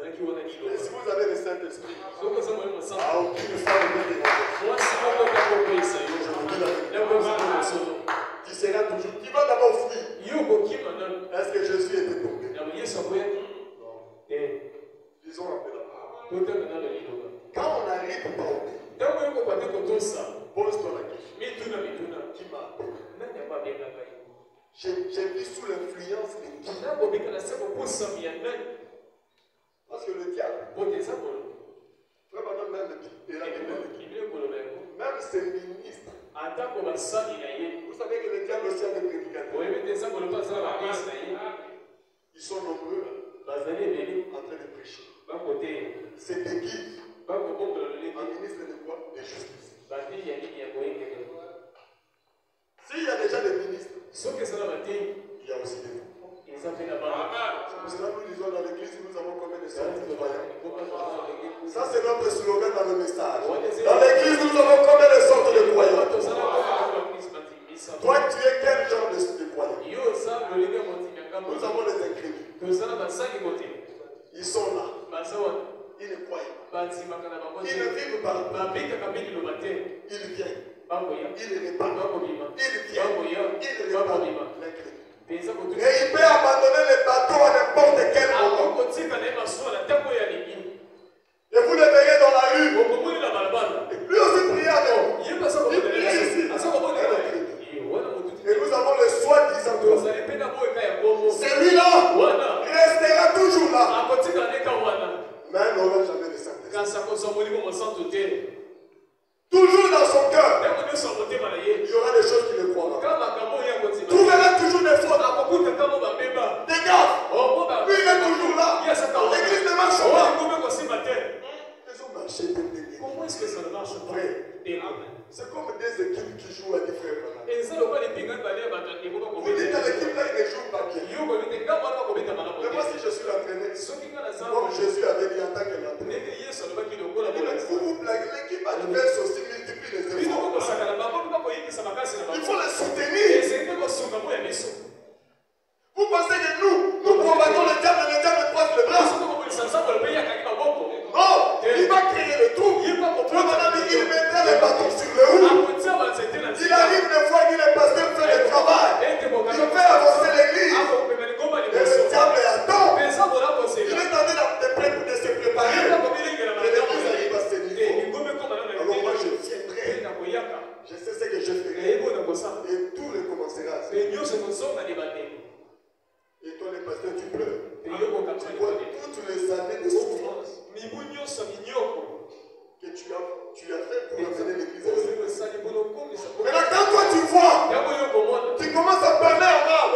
si vous avez le Saint-Esprit, aucune femme ne peut tu seras toujours. Tu vas d'abord fuir. Est-ce que Jésus était tombé? Non. Disons un peu là. Quand on arrive au pose-toi la question. Qui m'a appelé? J'ai vu sous l'influence de qui? Parce que le diable, vraiment même ses ministres, vous savez que le diable aussi a des prédicateurs. Ils sont nombreux en train de prêcher. C'est l'église. Un ministre de quoi? De justice. S'il y a déjà des ministres, il y a aussi des fous. C'est pour cela que nous disons dans l'église, nous avons combien de sortes de croyants? Ça, c'est notre slogan dans le message. Dans l'église, nous avons combien de sortes de croyants? Toi, tu es quel genre de croyant? Nous avons les incrédules. Ils sont là. Ils ne croient pas. Ils ne vivent pas. Ils viennent. Ils répandent. Ils viennent. Ils répandent. L'incrédule. Et il peut abandonner les bateaux à n'importe quel moment. Et vous le verrez dans la rue. Et lui aussi prier avec vous. Il prie ici. Et nous avons le soi-disant. Celui-là restera toujours là. Mais il n'aura jamais de Saint-Esprit. Toujours dans son cœur, il y aura des choses qu'il ne croira pas. Trouvera toujours des fautes. Des gars, lui il est toujours là. L'église ne marche pas. Ils ont marché depuis des années. Comment est-ce que ça ne marche pas? C'est comme des équipes qui jouent à des frères. Vous Et dites à l'équipe là, il ne joue pas bien. Mais moi, si je suis l'entraîneur, comme Jésus avait dit en tant que l'entraîneur, vous blaguez, l'équipe adverse aussi multiplie les efforts. Il faut les soutenir. Vous pensez que nous combattons le diable croise le bras? Non, il va créer le trou. Il mettra les bâtons sur le haut. Il arrive des fois qu'il est pasteur fait le travail. Il fait avancer l'église. Et le diable attend. Il est en train de se préparer. Et l'église arrive à ce niveau. Alors moi je viendrai. Je sais ce que je ferai. Et tout recommencera. Et toi le pasteur tu pleures. Tu vois toutes les années de souffrance que tu as fait pour amener l'église à ce niveau. Maintenant quand toi tu vois, tu commences à parler en mal.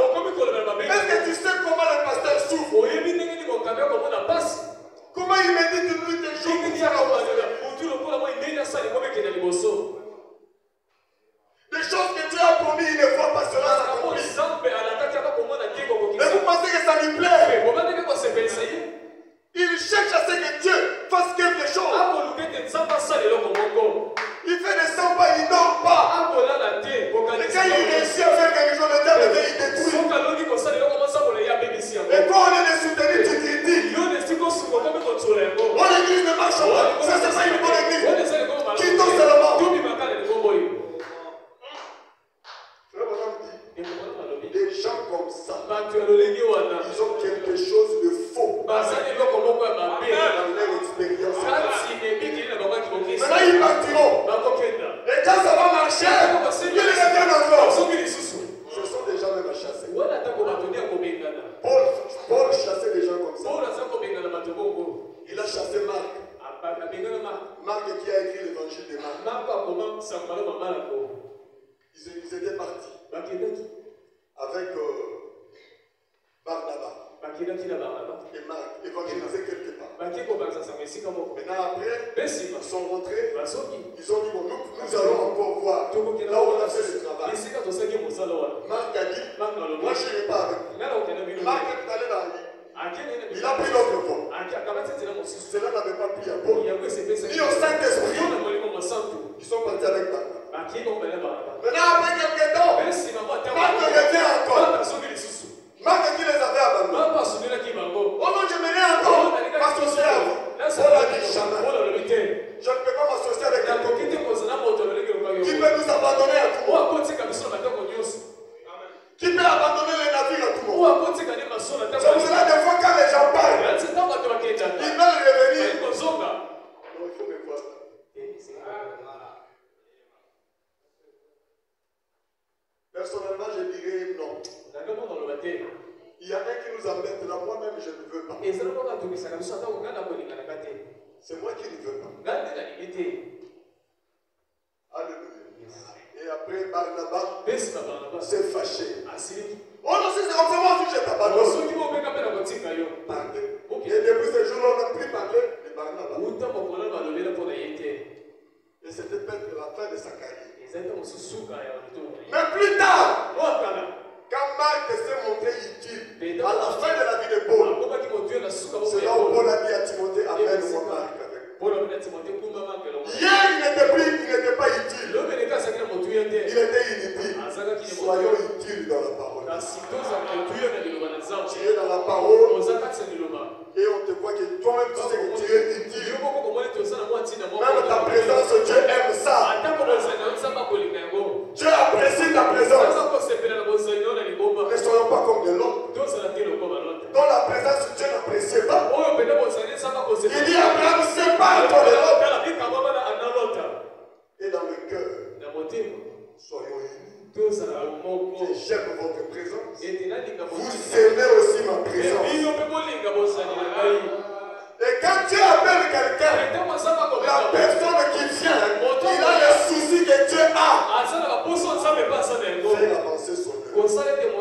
Est-ce que tu sais comment le pasteur souffre? Comment il médite une nuit et jour pour faire avancer la vie? Des choses que Dieu a promis une fois par cela s'accomplit. Et vous pensez que ça lui plaît? Il cherche à ce que Dieu fasse quelque chose. Il fait des 100 pas, il ne dort pas. Et quand il réussit à faire quelque chose, le diable vient, il détruit. Et quand on est les soutenir, tu critiques. Oh, l'église ne marche pas. Ça, c'est pas une bonne église. Quittons seulement. Des gens comme ça, ils ont quelque chose de faux dans leur expérience. Maintenant, ils partiront. Et quand ça va marcher, ils reviennent encore. Ce sont des gens même à chasser. Paul chassait des gens comme ça. Il a chassé Marc. Marc qui a écrit l'évangile de Marc. Ils étaient partis avec Barnabas et Marc évangéliser quelque part. Maintenant après, ils sont rentrés, ils ont dit bon, nous allons encore voir là où on a fait le travail. Marc a dit, moi je n'irai pas avec vous. Marc est allé dans la vie. Il a pris l'autre voie. Cela n'avait pas pris à Paul. Ni au Saint-Esprit. Ils sont partis avec Barnabas. Maintenant après quelques temps, Marc revient encore. Marc qui les avait abandonnés. Oh non, je me viens encore m'associer à vous. Paul a dit jamais. Je ne peux pas m'associer avec quelqu'un qui peut nous abandonner à tout le monde. Qui peut abandonner les navires à tout le monde. C'est pour cela des fois quand les gens parlent, ils veulent revenir. Non, il faut me voir. Personnellement, je dirais non. Il y a un qui nous embête là, moi-même je ne veux pas. C'est moi qui ne veux pas. Alléluia. Et après Barnabas s'est fâché. Oh non, c'est moi aussi je t'abandonne. Et depuis ce jour-là, on n'a plus parlé de Barnabas. Et c'était peut-être la fin de sa carrière. Mais plus tard, quand Marc s'est montré utile, à la fin de la vie de Paul, c'est là où Paul a dit à Timothée, amène-moi Marc avec moi. Hier, il n'était pas utile. Il était inutile. Soyons utiles dans la parole. Tu es dans la parole et on te voit que toi-même tu sais que tu es utile. Même ta présence, Dieu aime ça. Dieu apprécie ta présence. Ne soyons pas comme de l'autre. Dont la présence de Dieu n'apprécie pas. Il dit Abraham, sépare-toi de l'autre. Et dans le cœur, soyons unis. J'aime votre présence. Vous aimez aussi ma présence. Et quand Dieu appelle quelqu'un, la personne qui vient, il a le souci que Dieu a. Faire avancer son œuvre.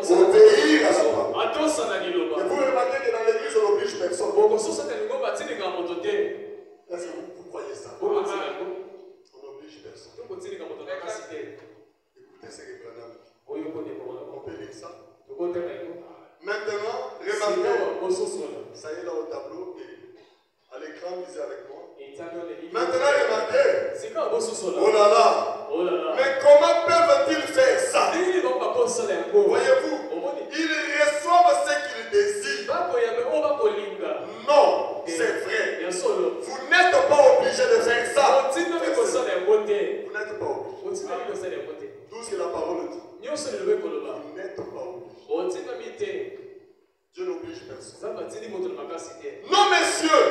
Obéir à la parole. Et vous remarquez que dans l'église, on n'oblige personne. Est-ce que vous croyez ça? On n'oblige personne. Écoutez ce que Branham dit. On peut lire ça. Maintenant, remarquez. Ça y est là au tableau et à l'écran, lisez avec moi. Maintenant, remarquez. Oh là là. Mais comment peuvent-ils faire ça? Voyez-vous, ils reçoivent ce qu'ils désirent. Non, c'est vrai. Vous n'êtes pas obligé de faire ça. Vous n'êtes pas obligé. Tout ce que la parole dit. Vous n'êtes pas obligé. Dieu n'oblige personne. Non, messieurs,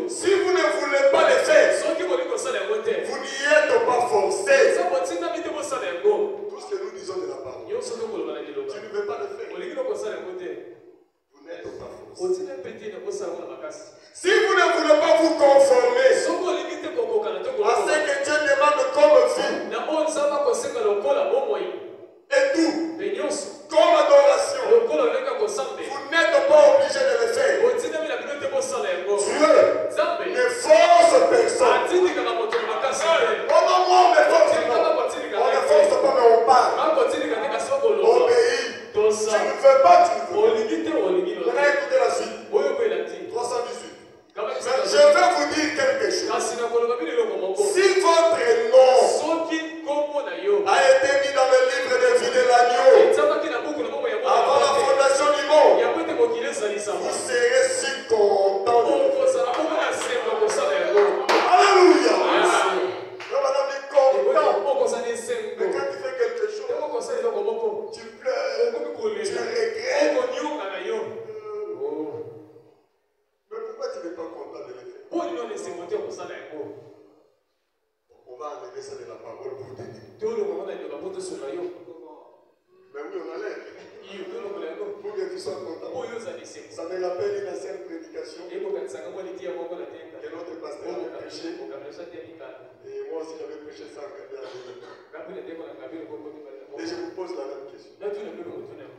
si vous ne voulez pas le faire, vous n'y êtes pas forcé. Tout ce que nous disons de la parole, tu ne veux pas le faire. Vous n'êtes pas forcé. Si vous ne voulez pas vous conformer à ce que Dieu demande comme vie et tout, comme adoration, vous n'êtes pas obligé de le faire. Dieu ne force personne. Oh non, moi on me force. On ne force pas, mais on parle. Obéis. Tu ne veux pas, tu ne veux. Maintenant écoutez la suite. 318. Je vais vous dire quelque chose. Si votre nom a été mis dans le livre de vie de l'agneau avant la fondation du monde, vous serez si content de le faire. Alléluia. Non, madame est content. Mais quand tu fais quelque chose, tu pleures, tu regrettes. Mais pourquoi tu n'es pas content de le faire? On va enlever ça de la parole pour te dire. Mais oui, on enlève. Pour que tu sois content. Ça me rappelle une ancienne prédication que notre pasteur avait prêché. Et moi aussi j'avais prêché ça en Et je vous pose la même question.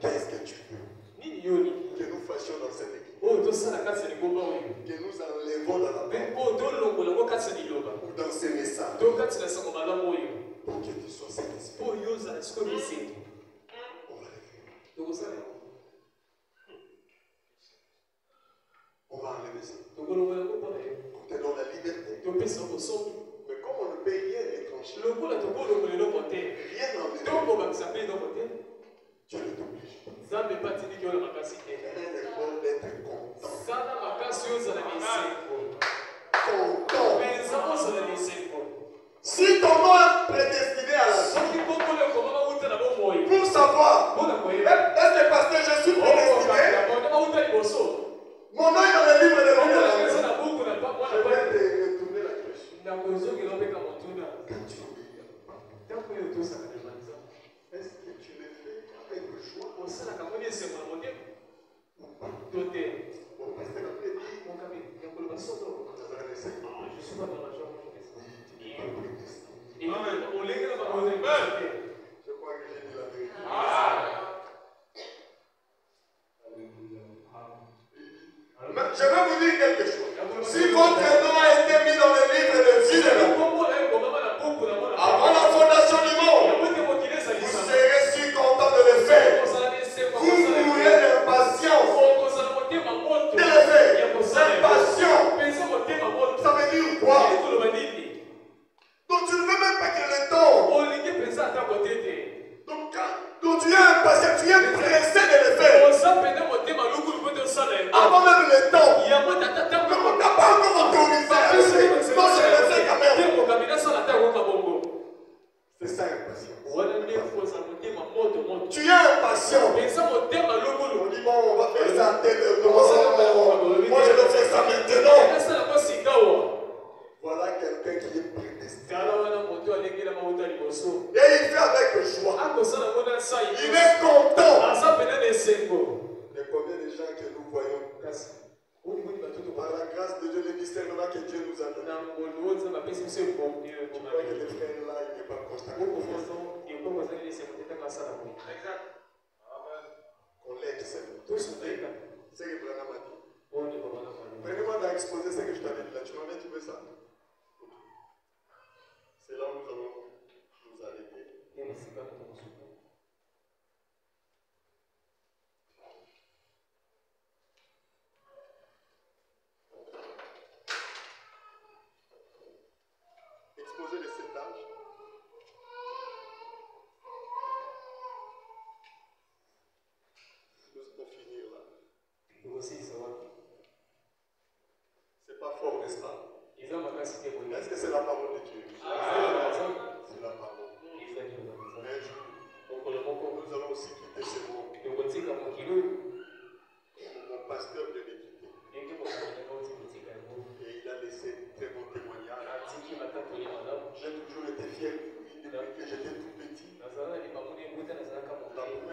Qu'est-ce que tu veux que nous fassions dans cette église? Que nous enlevons dans la parole ou dans ces messages pour que tu sois satisfait. On va le faire. On va enlever ça. On te donne la liberté. Mais comme on ne peut rien étranger, rien enlever, Dieu ne t'oblige pas. Un effort d'être content. Si ton nom est prédestiné à la vie, pour savoir, est-ce que parce que je suis prédestiné, mon nom est dans le livre de la vie. Je vais te retourner la question. Quand tu obéis, est-ce que tu le fais avec joie? action. On dit bon, on va faire ça à telle heure. Moi je vais faire ça maintenant. Voilà quelqu'un qui est prédestiné. Et il fait avec joie. Il est content. Mais combien de gens que nous voyons par la grâce de Dieu, le discernement que Dieu nous a donné. Pourquoi que les frères là, il n'est pas constant. Qu'on l'aide seulement. C'est ce que Branham a dit. Prenez-moi dans l'exposé ce que je t'avais dit là. Tu m'avais trouvé ça? C'est là où nous allons nous arrêter. Exposé les 7 âges. Nous allons finir là. C'est pas fort, n'est-ce pas? Est-ce que c'est la parole de Dieu? C'est la parole. Un jour, nous allons aussi quitter ce monde. Mon pasteur de l'équité. Et il a laissé un très bon témoignage. J'ai toujours été fier de lui depuis que j'étais tout petit. La première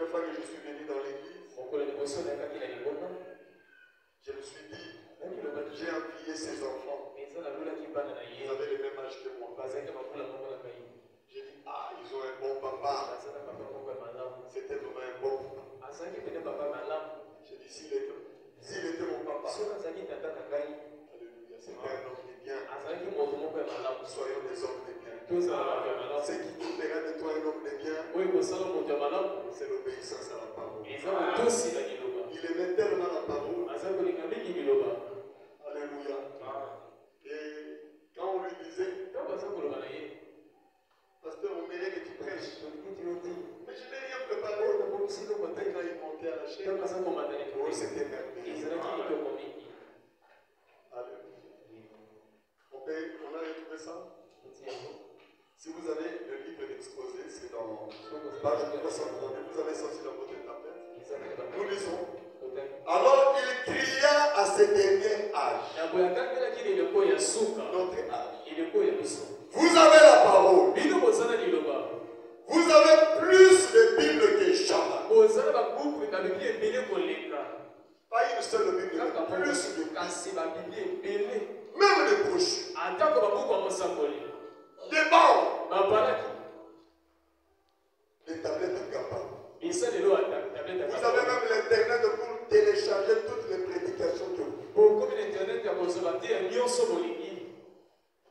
fois que je suis venu dans l'église, je me suis dit, j'ai envié ses enfants. Ils avaient le même âge que moi. J'ai dit, ah, ils ont un bon papa. C'était vraiment un bon papa. J'ai dit, s'il était mon papa, alléluia, c'était un homme de bien. Soyons des hommes de bien. Ce qui te fera de toi un homme de bien, c'est l'obéissance à la parole. Il aimait tellement la parole. Alléluia. Et quand on lui disait, pasteur, on mérite que tu prêches. Mais je n'ai rien préparé. Quand il montait à la chaîne, oh, c'était merveilleux. Alléluia. On a retrouvé ça? Si vous avez le livre d'exposé, c'est dans page 332. Vous avez sorti dans votre tablette. Nous lisons. Alors il cria à ce dernier âge. Notre âge. Vous avez la parole. Vous avez plus de Bible que Jean. Pas une seule Bible, mais plus de Bible. Même les brochures. Des bancs. Des tablettes de Gapa. Vous avez même l'internet pour télécharger toutes les prédications que vous.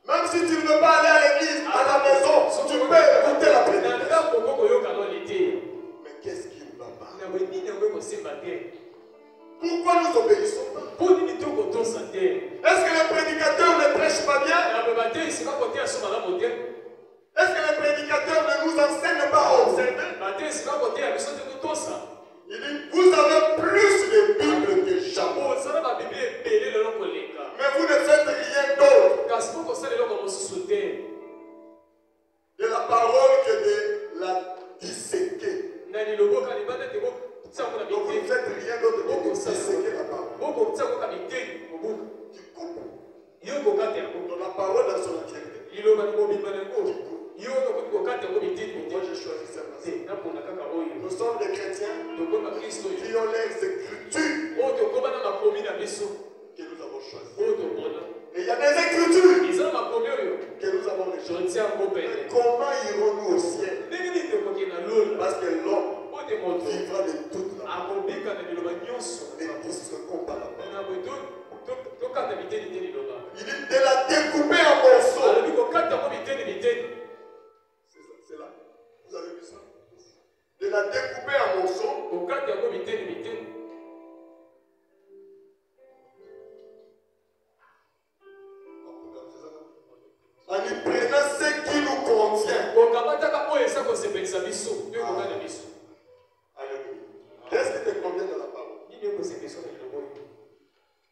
Même si tu ne veux pas aller à l'église, à la maison, tu peux écouter la prédication. Mais qu'est-ce qui ne va pas? Pourquoi nous obéissons pas? Est-ce que le prédicateur ne prêche pas bien? Est-ce que le prédicateur ne nous enseigne pas à observer? Il dit, vous avez plus de Bible que jamais. Mais vous ne faites rien d'autre de la parole que de la disséquer. Donc vous ne faites rien d'autre que de disséquer la parole. Tu coupes. Dans la parole dans son entièreté. Tu coupes. Moi j'ai choisi ça parce que nous sommes des chrétiens qui ont les écritures que nous avons choisies. Et il y a des écritures que nous avons rejetées. Mais comment irons-nous au ciel? Parce que l'homme vivra de toute la parole. Ne disséquons pas la parole. Il dit de la découper en morceaux. C'est là. Vous avez vu ça? De la découper en morceaux. En y prenant ce qui nous contient. Alléluia. Qu'est-ce qui te convient dans la parole?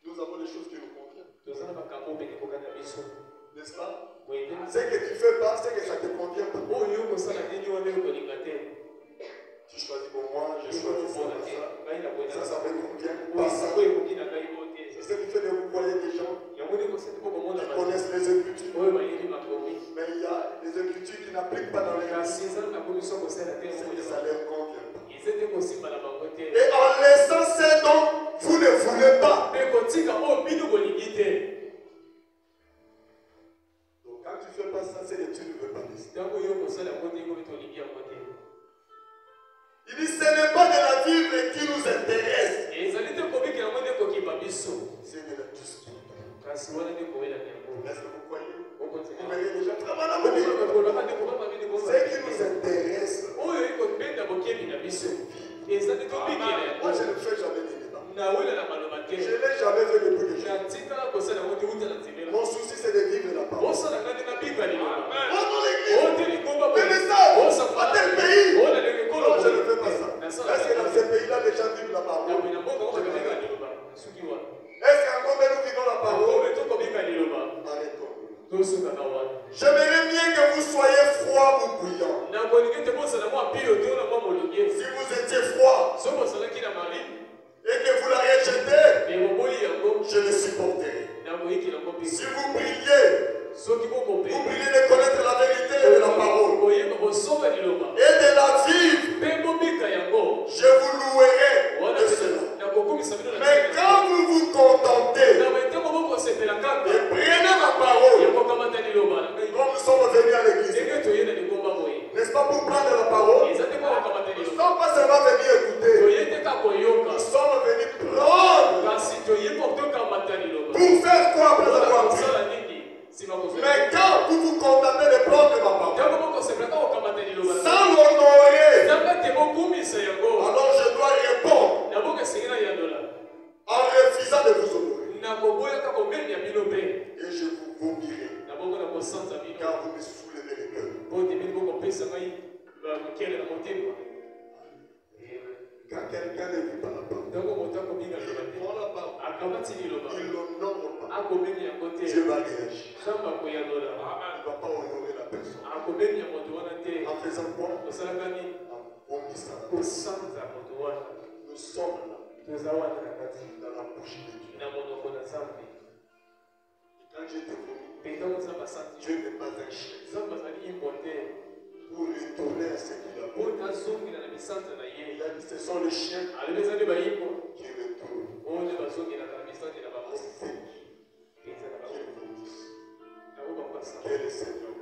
Nous avons des choses qui nous conviennent. N'est-ce pas? Ce que tu fais pas, c'est que ça te convient pas. Tu choisis pour moi, je choisis n'applique pas dans les cas. C'est le salaire qu'on vient. Et en laissant ces dons, vous ne voulez pas. Donc quand tu fais pas ça, c'est que tu ne veux pas laisser. Il dit, ce n'est pas de la Bible qui nous intéresse. C'est de la justice. Est-ce que vous croyez? Vous voyez déjà travailler. Ce qui nous intéresse. Moi, je ne fais jamais des débats. Je n'ai jamais fait de bruit de gens. Mon souci, c'est de vivre la parole. Dans l'église, le message, à tel pays. Non, je ne fais pas ça. Est-ce que dans ces pays-là, les gens vivent la parole? Est-ce qu'encore nous vivons la parole? Arrêtons. J'aimerais bien que vous soyez froid ou bouillant. Si vous étiez froid et que vous l'avez jeté, je le supporterai. Si vous brillez, vous brillez de connaître la vérité de la parole et de la vivre, je vous louerai de cela. Mais quand vous vous contentez et prenez ma parole, comme nous sommes venus à l'église, n'est-ce pas pour prendre la parole? Nous ne sommes pas seulement venus écouter, nous sommes venus prendre. Pour faire quoi après avoir pris? Mais quand vous vous contentez de prendre ma parole, sans l'honorer, alors je dois répondre en refusant de vous honorer. Et je vous vomirai, car vous me soulevez le cœur. Quand quelqu'un ne vit pas la parole, il prend la parole, il l'honore pas, Dieu va réagir. Il ne va pas honorer la personne. En faisant quoi? En vomissant. Nous sommes là, dans la bouche de Dieu. Et quand je te vomis, Dieu n'est pas un chien pour retourner à ce qu'il a fait. Il a dit, ce sont les chiens qui retournent. Que le Seigneur.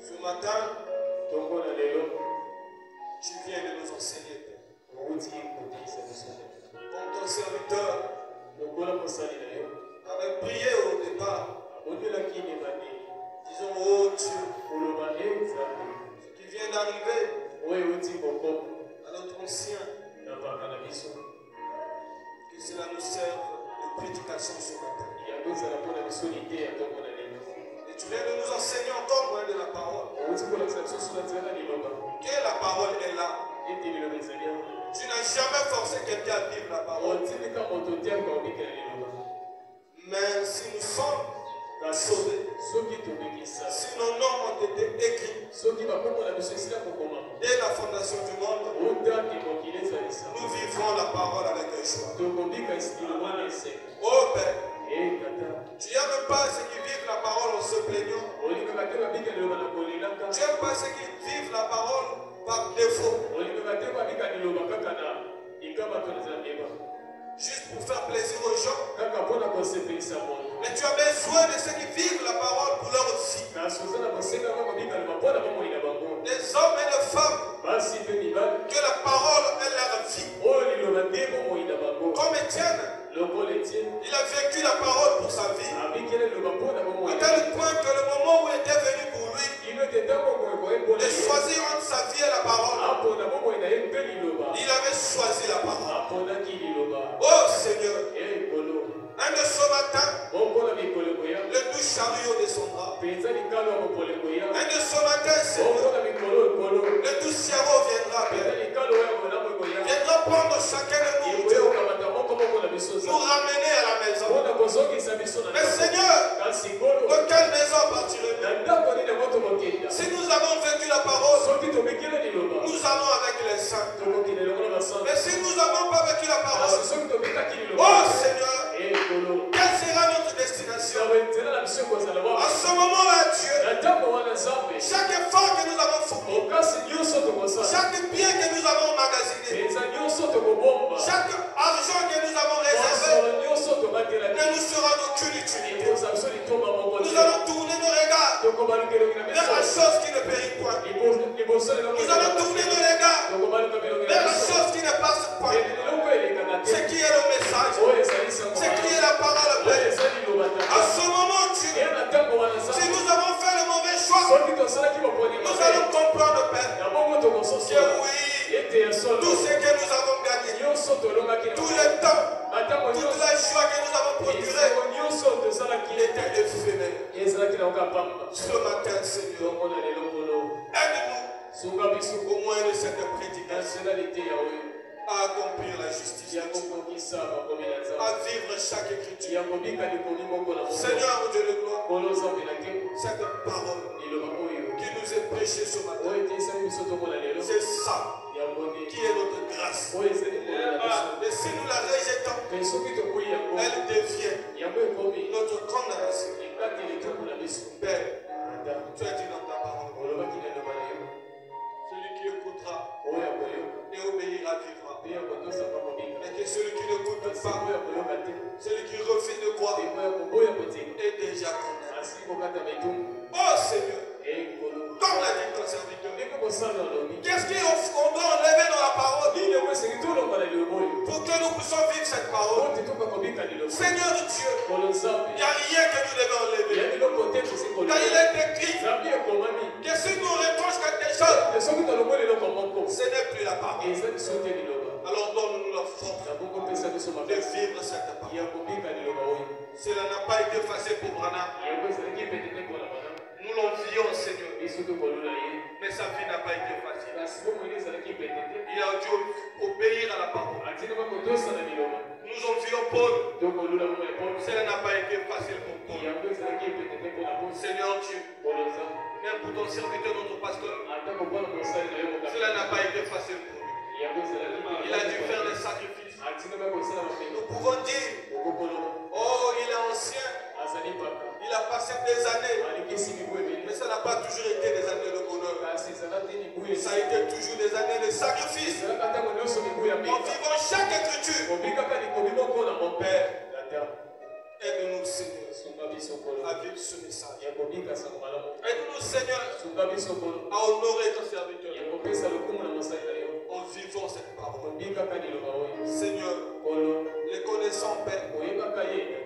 Ce matin, tu viens de nous enseigner. Comme ton serviteur avait prié au départ. Disons, oh Dieu, ce qui vient d'arriver à notre ancien, que cela nous serve de prédication ce matin. Et tu viens de nous enseigner encore moins de la parole. Que la parole est là. Tu n'as jamais forcé quelqu'un à vivre la parole. Mais si nous sommes sauvés, si nos noms ont été écrits dès la fondation du monde, nous vivrons la parole avec un choix. Oh Père, tu n'aimes pas ceux qui vivent la parole en se plaignant. Tu n'aimes pas ceux qui vivent la parole par défaut. Juste pour faire plaisir aux gens. Mais tu as besoin de ceux qui vivent la parole pour leur vie. Des hommes et des femmes que la parole est leur vie. Comme Étienne, il a vécu la parole pour sa vie. À tel point que le moment où il était venu pour lui de choisir entre sa vie et la parole, il avait choisi la parole. Oh Seigneur, un de ce matin, le doux chariot descendra. Un de ce matin, Seigneur, le doux chariot viendra. Viendra prendre chacun de nous, Dieu, nous ramener à la maison. Mais Seigneur, de quelle maison partirons-nous? Si nous avons vécu la parole, nous allons avec les saints. Mais si nous n'avons pas vécu la parole, oh Seigneur, quelle sera notre destination? À ce moment-là, Dieu, chaque effort que nous avons fourni, chaque bien que nous avons emmagasiné, chaque argent que nous avons réservé, ne nous sera d'aucune utilité. Nous allons tourner nos regards vers la chose qui ne périt point. Nous allons tourner nos regards vers la chose qui ne passe point. Ce qui est le message, ce qui est la parole pleine. À ce moment, Dieu, si nous avons fait le mauvais choix, nous allons comprendre, Père, que oui, tout ce que nous avons gagné, tout le temps, toute la joie que nous avons procurée, était éphémère. Ce matin, Seigneur, aide-nous au moins de cette prédication à accomplir la justice, à vivre chaque écriture. Seigneur, Dieu de gloire, cette parole qui nous est prêchée ce matin, c'est ça qui est notre grâce. Et si nous la rejetons, elle devient notre condamnation. Père, tu as dit dans ta parole, celui qui écoutera et obéira vivra. Et que celui qui n'écoute pas, celui qui refuse de croire, est déjà condamné. Oh Seigneur, comme l'a dit ton serviteur, qu'est-ce qu'on doit enlever dans la parole pour que nous puissions vivre cette parole? Seigneur Dieu, il n'y a rien que nous devons enlever. Car il est écrit que si nous retranchons quelque chose, ce n'est plus la parole. Alors donne-nous la force de vivre cette parole. Cela n'a pas été facile pour Branham. Nous l'envions, Seigneur. Mais sa vie n'a pas été facile. Il a dû obéir à la parole. Nous envions Paul. Cela n'a pas été facile pour Paul. Seigneur Dieu, même pour ton serviteur, notre pasteur, cela n'a pas été facile pour lui. Il a dû faire des sacrifices. Nous pouvons dire, oh, il est ancien. Il a passé des années. Mais ça n'a pas toujours été des années de bonheur. Ça a été toujours des années de sacrifice. En vivant chaque écriture. Mon Père, aide-nous, Seigneur. à vivre ce message. Aide-nous, Seigneur, à honorer ton serviteur en vivant cette parole. Seigneur, les connaissant, Père,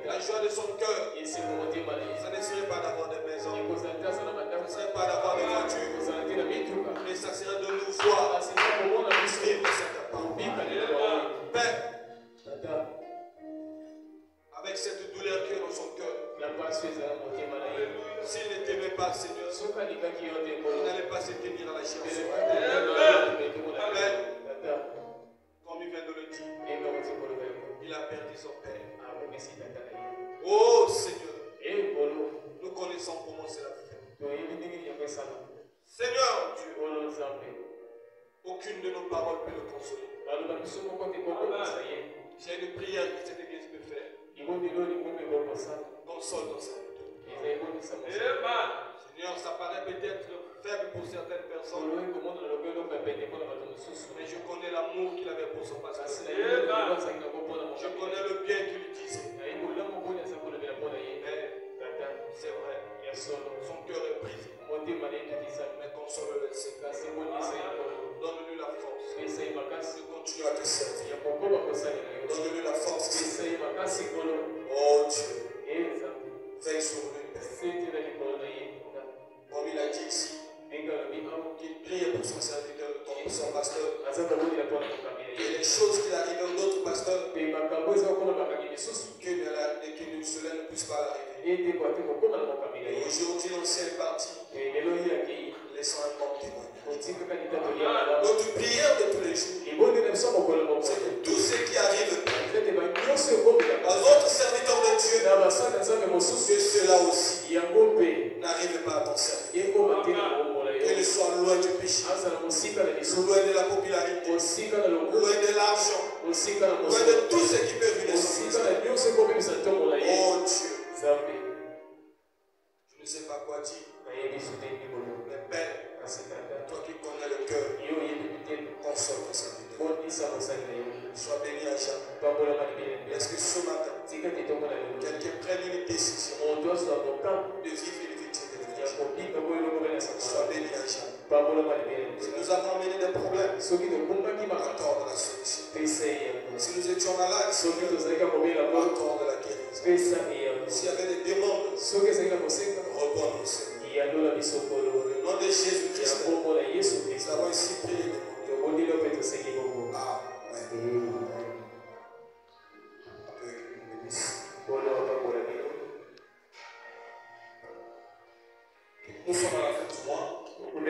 la joie de son cœur, ça ne serait pas d'avoir des maisons, ça ne serait pas d'avoir des voitures, mais ça serait de nous voir vivre cette parole. Père, avec cette douleur qui est dans son cœur, s'il ne t'aimait pas, Seigneur, il n'allait pas se tenir à la chaise. Comme il vient de le dire, il a perdu son père. Oh Seigneur, nous connaissons comment cela fait. Seigneur, aucune de nos paroles peut le consoler. J'ai une prière que cette église peut faire. Console dans sa vie. Seigneur, ça paraît peut-être faible pour certaines personnes, mais je connais l'amour qu'il avait pour son pasteur. Je connais le bien qu'il lui disait. C'est vrai, son cœur est brisé, mais console-le, Seigneur. Donne-lui la force de continuer à te servir. Donne-lui la force, Seigneur. Oh Dieu, veille sur lui. Comme il a dit ici, qu'il prie pour son serviteur, pour son pasteur. Et les choses qui arrivent à d'autres pasteurs, que cela ne puisse pas arriver. Et aujourd'hui, l'ancien est parti, laissant un bon témoignage. Notre prière de tous les jours, c'est que tout ce qui arrive aux autres serviteurs de Dieu, que cela aussi n'arrive pas à ton serviteur. Qu'elle soit loin du péché, loin de la popularité, loin de l'argent, loin de tout ce qui peut venir. Oh Dieu, je ne sais pas quoi dire, mais Père, toi qui connais le cœur, console ton serviteur. Sois béni à jamais. Est-ce que ce matin, quelqu'un prenne une décision de vivre une vie de sois béni à jamais. Si nous avons amené des problèmes, accorde la solution. Si nous étions malades, accorde la guérison. S'il y avait des demandes, réponds-nous, Seigneur. Au nom de Jésus-Christ, nous avons ici prié. Amen.